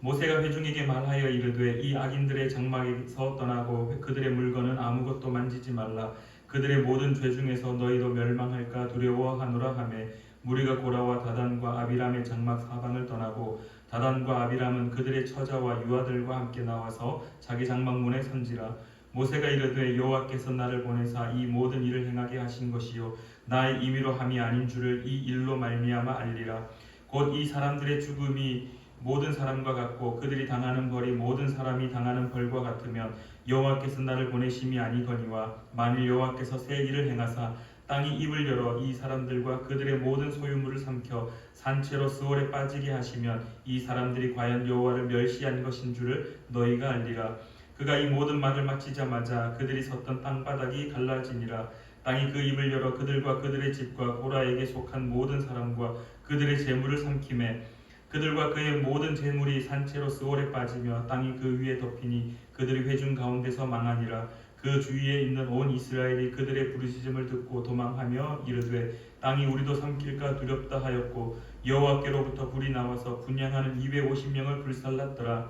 S1: 모세가 회중에게 말하여 이르되 이 악인들의 장막에서 떠나고 그들의 물건은 아무것도 만지지 말라. 그들의 모든 죄 중에서 너희도 멸망할까 두려워하노라 하매 무리가 고라와 다단과 아비람의 장막 사방을 떠나고 다단과 아비람은 그들의 처자와 유아들과 함께 나와서 자기 장막문에 선지라. 모세가 이르되 여호와께서 나를 보내사 이 모든 일을 행하게 하신 것이요 나의 임의로 함이 아닌 줄을 이 일로 말미암아 알리라. 곧 이 사람들의 죽음이 모든 사람과 같고 그들이 당하는 벌이 모든 사람이 당하는 벌과 같으면 여호와께서 나를 보내심이 아니거니와 만일 여호와께서 새 일을 행하사 땅이 입을 열어 이 사람들과 그들의 모든 소유물을 삼켜 산채로 스올에 빠지게 하시면 이 사람들이 과연 여호와를 멸시한 것인 줄을 너희가 알리라. 그가 이 모든 말을 마치자마자 그들이 섰던 땅바닥이 갈라지니라. 땅이 그 입을 열어 그들과 그들의 집과 고라에게 속한 모든 사람과 그들의 재물을 삼키매 그들과 그의 모든 재물이 산채로 스올에 빠지며 땅이 그 위에 덮이니 그들이 회중 가운데서 망하니라. 그 주위에 있는 온 이스라엘이 그들의 부르짖음을 듣고 도망하며 이르되 땅이 우리도 삼킬까 두렵다 하였고 여호와께로부터 불이 나와서 분향하는 250명을 불살랐더라.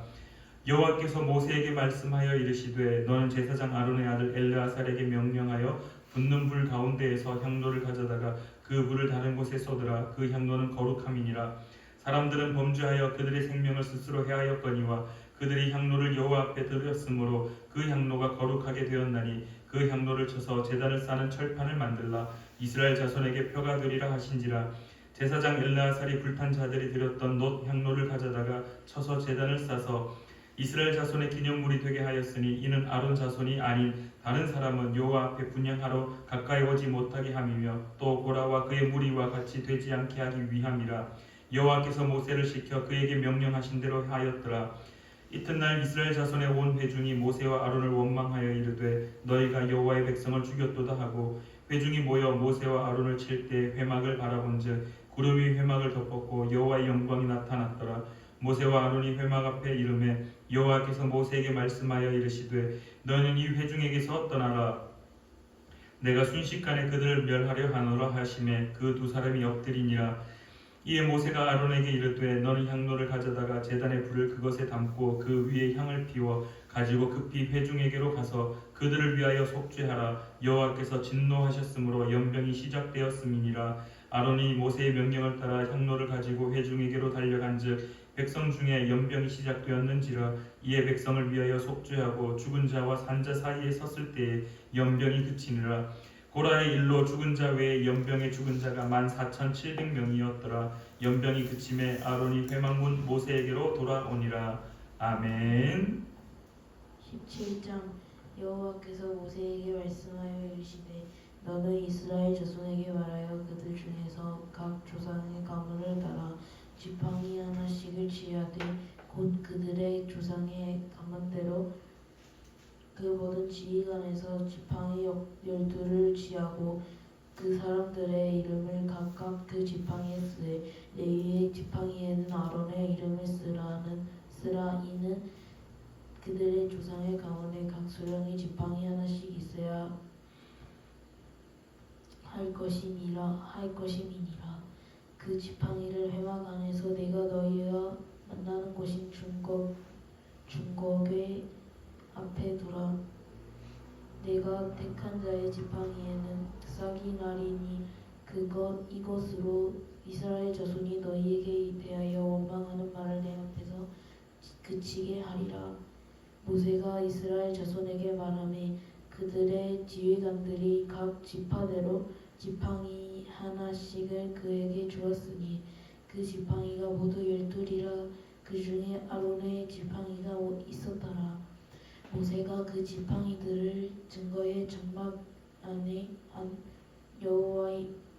S1: 여호와께서 모세에게 말씀하여 이르시되 너는 제사장 아론의 아들 엘르아살에게 명령하여 붙는 불 가운데에서 향로를 가져다가 그 불을 다른 곳에 쏟으라. 그 향로는 거룩함이니라. 사람들은 범죄하여 그들의 생명을 스스로 해하였거니와 그들이 향로를 여호와 앞에 드렸으므로 그 향로가 거룩하게 되었나니 그 향로를 쳐서 제단을 싸는 철판을 만들라. 이스라엘 자손에게 표가 되리라 하신지라. 제사장 엘르아살이 불탄 자들이 드렸던 놋 향로를 가져다가 쳐서 제단을 싸서 이스라엘 자손의 기념물이 되게 하였으니 이는 아론 자손이 아닌 다른 사람은 여호와 앞에 분향하러 가까이 오지 못하게 함이며 또 고라와 그의 무리와 같이 되지 않게 하기 위함이라. 여호와께서 모세를 시켜 그에게 명령하신 대로 하였더라. 이튿날 이스라엘 자손의 온 회중이 모세와 아론을 원망하여 이르되 너희가 여호와의 백성을 죽였도다 하고 회중이 모여 모세와 아론을 칠 때 회막을 바라본즉 구름이 회막을 덮었고 여호와의 영광이 나타났더라. 모세와 아론이 회막 앞에 이르매 여호와께서 모세에게 말씀하여 이르시되 너는 이 회중에게서 떠나라. 내가 순식간에 그들을 멸하려 하노라 하시매 그 두 사람이 엎드리니라. 이에 모세가 아론에게 이르되 너는 향로를 가져다가 제단의 불을 그것에 담고 그 위에 향을 피워 가지고 급히 회중에게로 가서 그들을 위하여 속죄하라. 여호와께서 진노하셨으므로 연병이 시작되었음이니라. 아론이 모세의 명령을 따라 향로를 가지고 회중에게로 달려간즉 백성 중에 연병이 시작되었는지라. 이에 백성을 위하여 속죄하고 죽은 자와 산 자 사이에 섰을 때에 연병이 그치니라. 고라의 일로 죽은 자 외에 연병의 죽은 자가 14,700명이었더라. 연병이 그침에 아론이 회막문 모세에게로 돌아오니라. 아멘.
S3: 17장 여호와께서 모세에게 말씀하여 이르시되 너는 이스라엘 자손에게 말하여 그들 중에서 각 조상의 가문을 따라 지팡이 하나씩을 취하되 곧 그들의 조상의 가문대로 그 모든 지휘관에서 지팡이 12를 취하고 그 사람들의 이름을 각각 그 지팡이에 쓰되 레위의 지팡이에는 아론의 이름을 쓰라. 이는 그들의 조상의 가문에 각 수령이 지팡이 하나씩 있어야 할 것임이니라. 그 지팡이를 회막 안에서 내가 너희와 만나는 곳인 중거궤 앞에 두라. 내가 택한 자의 지팡이에는 싹이 나리니 이것으로 이스라엘 자손이 너희에게 대하여 원망하는 말을 내 앞에서 그치게 하리라. 모세가 이스라엘 자손에게 말하매 그들의 지휘관들이 각 지파대로 지팡이 하나씩을 그에게 주었으니 그 지팡이가 모두 12리라. 그 중에 아론의 지팡이가 있었더라. 모세가 그 지팡이들을 증거의 장막 안에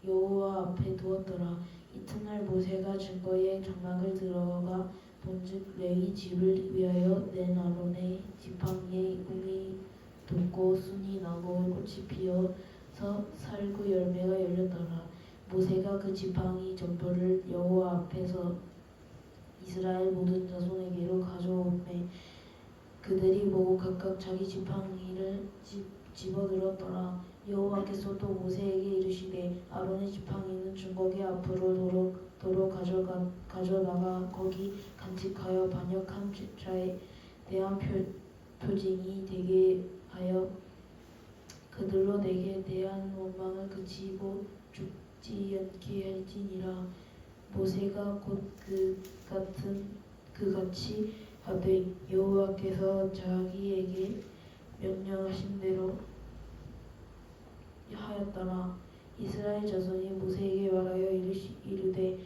S3: 여호와 앞에 두었더라. 이튿날 모세가 증거의 장막을 들어가 본즉 레위 집을 위하여 낸 아론의 지팡이에 꿈이 돋고 순이 나고 꽃이 피어서 살구 열매가 열렸더라. 모세가 그 지팡이 전부를 여호와 앞에서 이스라엘 모든 자손에게로 가져오매 그들이 보고 각각 자기 지팡이를 집어들었더라. 여호와께서도 모세에게 이르시되 아론의 지팡이는 중거기 앞으로 도로 가져다가 거기 간직하여 반역한 자에 대한 표징이 되게 하여 그들로 내게 대한 원망을 그치고 죽지 않게 할지니라. 모세가 곧 그같이 하되 여호와께서 자기에게 명령하신 대로 하였더라. 이스라엘 자손이 모세에게 말하여 이르되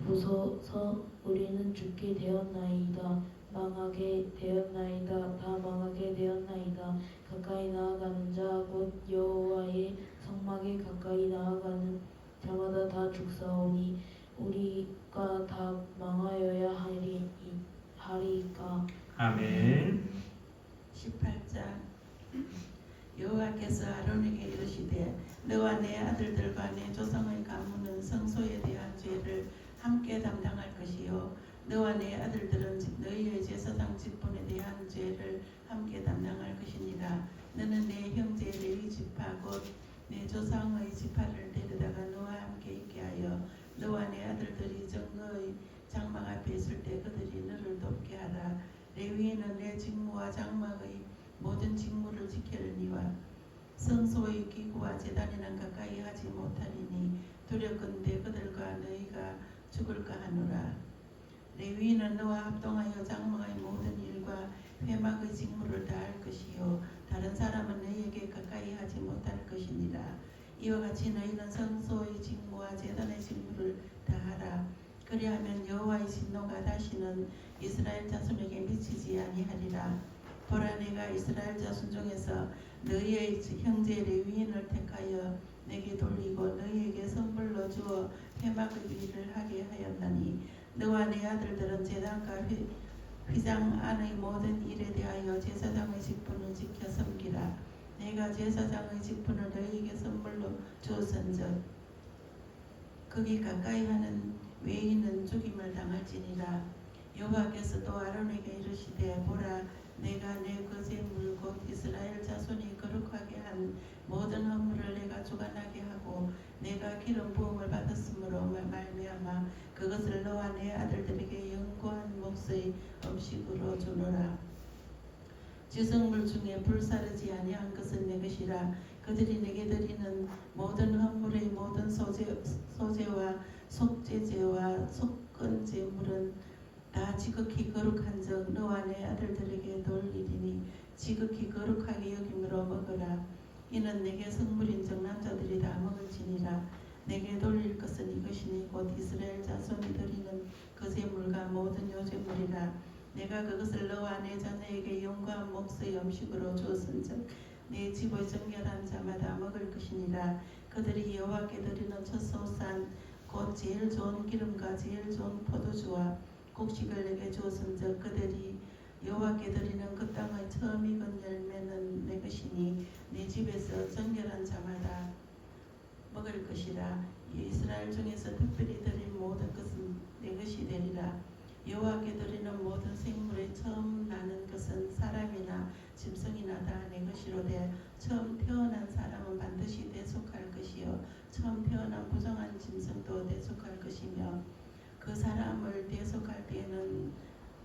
S3: 보소서 우리는 죽게 되었나이다. 망하게 되었나이다. 다 망하게 되었나이다. 가까이 나아가는 자 곧 여호와의 성막에 가까이 나아가는 자마다 다 죽사오니 우리가 다 망하여야 하리이까.
S1: 아멘.
S6: 18장 여호와께서 아론에게 이르시되 너와 내 아들들과 내 조상의 가문은 성소에 대한 죄를 함께 담당할 것이요 너와 내 아들들은 너희의 제사장 직분에 대한 죄를 함께 담당할 것이니라. 너는 내 형제 레위 지파 곧 내 조상의 지파를 데려다가 너와 함께 있게 하여 너와 내 아들들이 정거의 장막 앞에 있을 때 그들이 너를 돕게 하라. 레위인은 내 직무와 장막의 모든 직무를 지키려니와 성소의 기구와 제단에는 가까이 하지 못하리니 두렵건대 그들과 너희가 죽을까 하노라. 레위인은 너와 합동하여 장막의 모든 일과 회막의 직무를 다할 것이요 다른 사람은 너희에게 가까이 하지 못할 것이니라. 이와 같이 너희는 성소의 직무와 제단의 직무를 다하라. 그리하면 여호와의 진노가 다시는 이스라엘 자손에게 미치지 아니하리라. 보라 내가 이스라엘 자손 중에서 너희의 형제 레위인을 택하여 내게 돌리고 너희에게 선물로 주어 회막의 일을 하게 하였나니 너와 내 아들들은 제단과 휘장 안의 모든 일에 대하여 제사장의 직분을 지켜 섬기라. 내가 제사장의 직분을 너희에게 선물로 주었은즉 거기 가까이 하는 외인은 죽임을 당할지니라. 여호와께서 또 아론에게 이르시되 보라 내가 내 거제물 곧 이스라엘 자손이 거룩하게 한 모든 헌물을 내가 주관하게 하고 내가 기름 부음을 받았으므로 말미암아 그것을 너와 내 아들들에게 영구한 몫의 음식으로 주노라. 지성물 중에 불사르지 아니한 것은 내 것이라. 그들이 내게 드리는 모든 헌물의 모든 소제와 속죄제와 속건 제물은 다 지극히 거룩한즉 너와 내 아들들에게 돌리리니 지극히 거룩하게 여김으로 먹으라. 이는 내게 성물인즉 남자들이 다 먹을지니라. 내게 돌릴 것은 이것이니 곧 이스라엘 자손이 드리는 거제물과 모든 요제물이라. 내가 그것을 너와 내 자녀에게 영구한 몫의 음식으로 주었은즉 내 집의 정결한 자마다 먹을 것이니라. 그들이 여호와께 드리는 첫소산 곧 제일 좋은 기름과 제일 좋은 포도주와 곡식을 내게 주었은즉 그들이 여호와께 드리는 그 땅의 처음 익은 열매는 내 것이니 내 집에서 정결한 자마다 먹을 것이라. 이스라엘 중에서 특별히 드린 모든 것은 내 것이 되리라. 여호와께 드리는 모든 생물의 처음 나는 것은 사람이나 짐승이나 다 내 것이로되 처음 태어난 사람은 반드시 대속할 것이요 처음 태어난 부정한 짐승도 대속할 것이며 그 사람을 대속할 때에는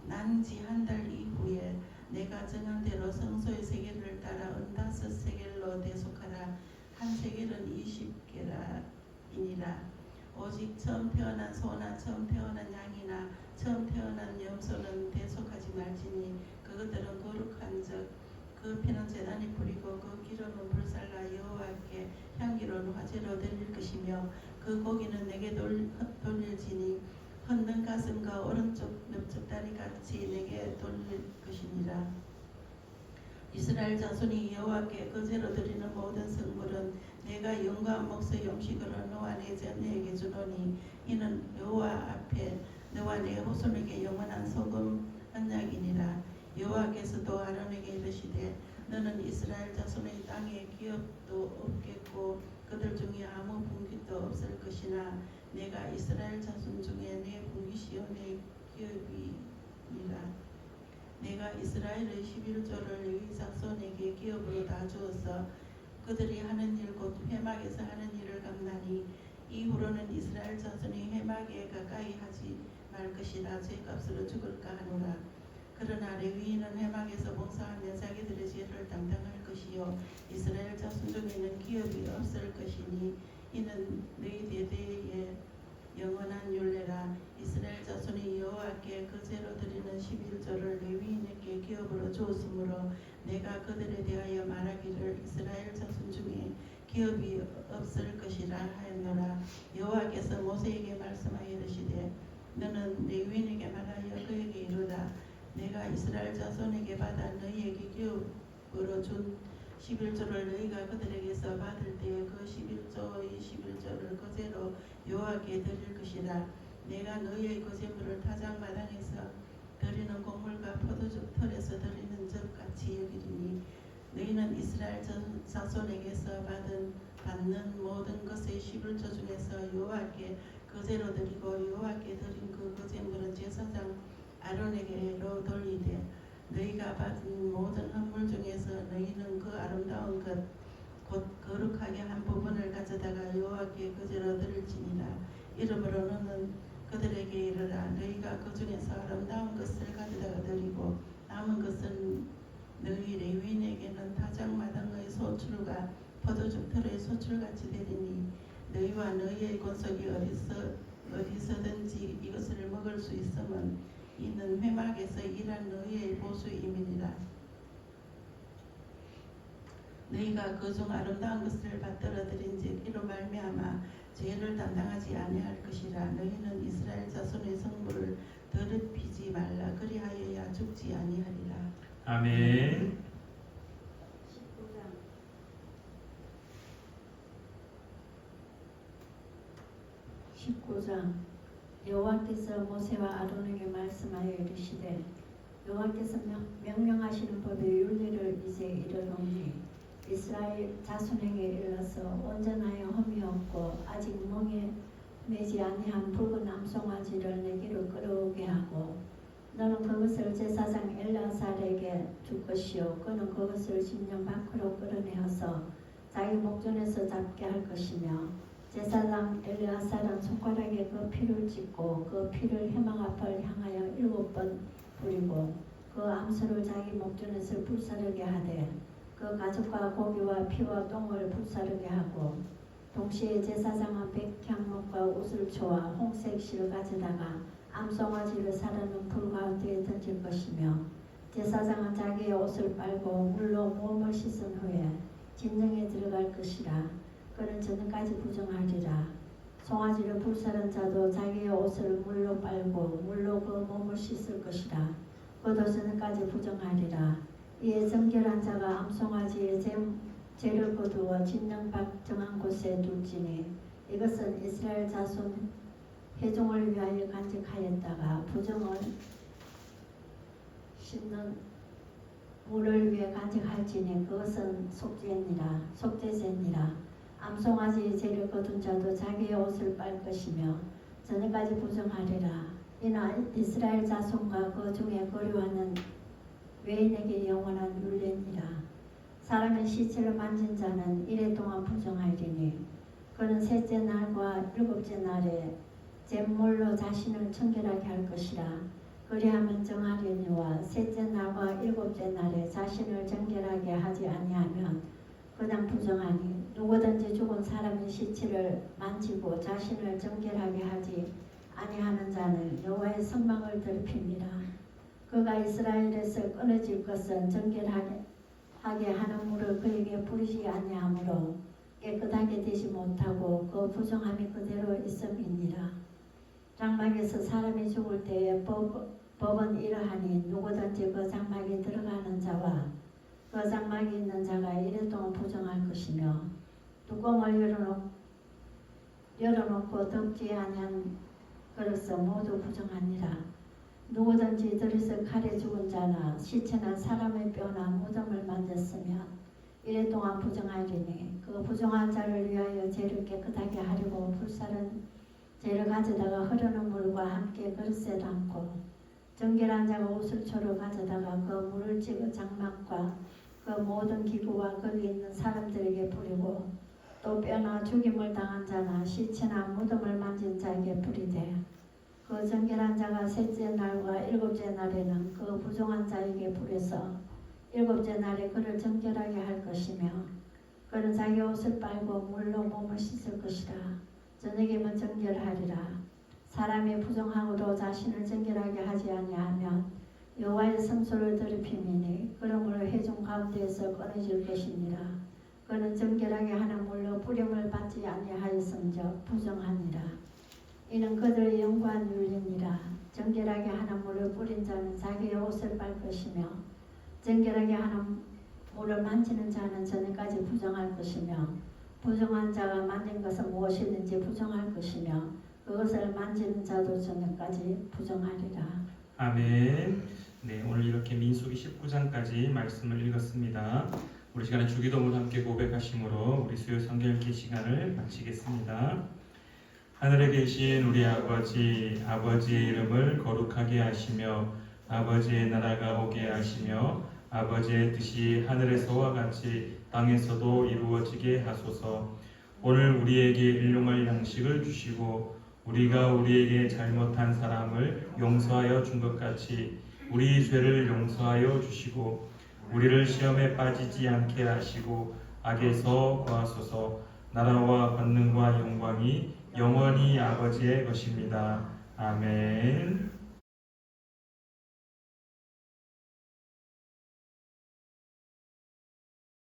S6: 난지 한 달 이후에 내가 정한 대로 성소의 세겔을 따라 은다섯 세겔로 대속하라. 한 세겔은 20게라이니라. 오직 처음 태어난 소나 처음 태어난 양이나 처음 태어난 염소는 대속하지 말지니 그것들은 거룩한즉 그 피는 제단이 뿌리고 그 기름은 불살라 여호와께 향기로운 화제로 드릴 것이며 그 고기는 내게 돌릴지니 헌든 가슴과 오른쪽 넓적다리 같이 내게 돌릴 것이니라. 이스라엘 자손이 여호와께 거제로 드리는 모든 성물은 내가 영광 몫의 음식으로 너와 내 자녀에게 주노니 이는 여호와 앞에 너와 내 후손에게 영원한 소금 언약이니라. 여호와께서도 아론에게 이르시되 너는 이스라엘 자손의 땅에 기업도 없겠고 그들 중에 아무 분깃도 없을 것이나 내가 이스라엘 자손 중에 내 분깃이요 내 기업이니라. 내가 이스라엘의 11조를 레위 자손에게 기업으로 다 주어서 그들이 하는 일 곧 회막에서 하는 일을 갚나니 이후로는 이스라엘 자손이 회막에 가까이 하지 말 것이라 죄값으로 죽을까 하노라. 그러나 레위인은 회막에서 봉사하며 자기들의 죄를 담당할 것이요 이스라엘 자손 중에는 기업이 없을 것이니 이는 너희 대대의 영원한 율례라. 이스라엘 자손이 여호와께 그 죄로 드리는 11조를 레위인에게 기업으로 주었으므로 내가 그들에 대하여 말하기를 이스라엘 자손 중에 기업이 없을 것이라 하였노라. 여호와께서 모세에게 말씀하여 이르시되 너는 레위인에게 말하여 그에게 이르라. 내가 이스라엘 자손에게 받아 너희에게 기업으로 준 11조를 너희가 그들에게서 받을 때에 그 11조의 11조를 거제로 여호와께 드릴 것이라. 내가 너희의 거제물을 타작마당에서 드리는 곡물과 포도즙 털에서 드리는 즙같이 여기리니 너희는 이스라엘 자손에게서 받는 모든 것의 11조 중에서 여호와께 거제로 드리고 여호와께 드린 그 거제물은 제사장 아론에게로 돌리되 너희가 받은 모든 헌물 중에서 너희는 그 아름다운 것 곧 거룩하게 한 부분을 가져다가 여호와께 거제로 드릴지니라. 이러므로 너는 그들에게 이르라. 너희가 그 중에서 아름다운 것을 가져다가 드리고 남은 것은 너희 레위인에게는 타작마당의 소출과 포도즙 털의 소출같이 되리니 너희와 너희의 권속이 어디서든지 이것을 먹을 수 있으면 이는 회막에서 일한 너희의 보수임이니라. 너희가 그중 아름다운 것을 받들어 드린즉 이로 말미암아 죄를 담당하지 아니할 것이라. 너희는 이스라엘 자손의 성물을 더럽히지 말라. 그리하여야 죽지 아니하리라.
S1: 아멘.
S7: 19장 여호와께서 모세와 아론에게 말씀하여 이르시되 여호와께서 명령하시는 법의 윤례를 이제 이르노니 이스라엘 자손에게 일러서 온전하여 흠이 없고 아직 멍에 매지 아니한 붉은 암송아지를 내게로 끌어오게 하고 너는 그것을 제사장 엘르아살에게 줄 것이요 그는 그것을 진영 밖으로 끌어내어서 자기 목전에서 잡게 할 것이며 제사장 엘르아살은 손가락에 그 피를 찍고 그 피를 회막 앞을 향하여 7번 뿌리고 그 암소를 자기 목전에서 불사르게 하되 그 가죽과 고기와 피와 똥을 불사르게 하고 동시에 제사장은 백향목과 우슬초와 홍색 실을 가져다가 암송아지를 사르는 불 가운데에 던질 것이며 제사장은 자기의 옷을 빨고 물로 몸을 씻은 후에 진영에 들어갈 것이라. 그는 저녁까지 부정하리라. 송아지를 불사른 자도 자기의 옷을 물로 빨고 물로 그 몸을 씻을 것이라. 그도 저녁까지 부정하리라. 이에 정결한 자가 암송아지의 죄를 거두어 진영 밖 정한 곳에 둘지니 이것은 이스라엘 자손 회중을 위하여 간직하였다가 부정을 씻는 물을 위해 간직할지니 그것은 속죄제니라. 암송아지의 죄를 거둔 자도 자기의 옷을 빨 것이며 저녁까지 부정하리라. 이나 이스라엘 자손과 그 중에 거류하는 외인에게 영원한 율례니라. 사람의 시체를 만진 자는 이래 동안 부정하리니 그는 셋째 날과 일곱째 날에 잿물로 자신을 청결하게 할 것이라. 그리하면 정하려니와 셋째 날과 일곱째 날에 자신을 정결하게 하지 아니하면 그냥 부정하니 누구든지 죽은 사람의 시체를 만지고 자신을 정결하게 하지 아니하는 자는 여호와의 성망을 더럽힙니다. 그가 이스라엘에서 끊어질 것은 정결하게 하는 물을 그에게 뿌리지 아니하므로 깨끗하게 되지 못하고 그 부정함이 그대로 있음이니라. 장막에서 사람이 죽을 때에 법은 이러하니 누구든지 그 장막에 들어가는 자와 그 장막에 있는 자가 이래 동안 부정할 것이며 뚜껑을 열어놓고 덮지 아니한 그릇은 모두 부정하니라. 누구든지 들에서 칼에 죽은 자나 시체나 사람의 뼈나 무덤을 만졌으면 이래 동안 부정하리니 그 부정한 자를 위하여 죄를 깨끗하게 하려고 불사른 죄를 가져다가 흐르는 물과 함께 그릇에 담고 정결한 자가 옷을 초로 가져다가 그 물을 찍어 장막과 그 모든 기구와 거기 있는 사람들에게 뿌리고 또 뼈나 죽임을 당한 자나 시체나 무덤을 만진 자에게 뿌리되 그 정결한 자가 셋째 날과 일곱째 날에는 그 부정한 자에게 뿌려서 일곱째 날에 그를 정결하게 할 것이며 그는 자기 옷을 빨고 물로 몸을 씻을 것이라. 저녁이면 정결하리라. 사람이 부정함으로 자신을 정결하게 하지 아니하면 여호와의 성소를 더럽힘이니 그러므로 회중 가운데에서 끊어질 것이니라. 그는 정결하게 하는 물로 뿌림을 받지 아니하였음즉 부정하니라. 이는 그들의 영광 윤리니라. 정결하게 하는 물을 뿌린 자는 자기의 옷을 빨 것이며 정결하게 하는 물을 만지는 자는 저녁까지 부정할 것이며 부정한 자가 만진 것은 무엇이든지 부정할 것이며 그것을 만지는 자도 저녁까지 부정하리라.
S1: 아멘. 네, 오늘 이렇게 민수기 19장까지 말씀을 읽었습니다. 우리 시간에 주기도문 함께 고백하심으로 우리 수요 성경읽기 시간을 마치겠습니다. 하늘에 계신 우리 아버지, 아버지의 이름을 거룩하게 하시며 아버지의 나라가 오게 하시며 아버지의 뜻이 하늘에서와 같이 땅에서도 이루어지게 하소서. 오늘 우리에게 일용할 양식을 주시고 우리가 우리에게 잘못한 사람을 용서하여 준 것 같이 우리 죄를 용서하여 주시고 우리를 시험에 빠지지 않게 하시고 악에서 구하소서. 나라와 권능과 영광이 영원히 아버지의 것입니다. 아멘.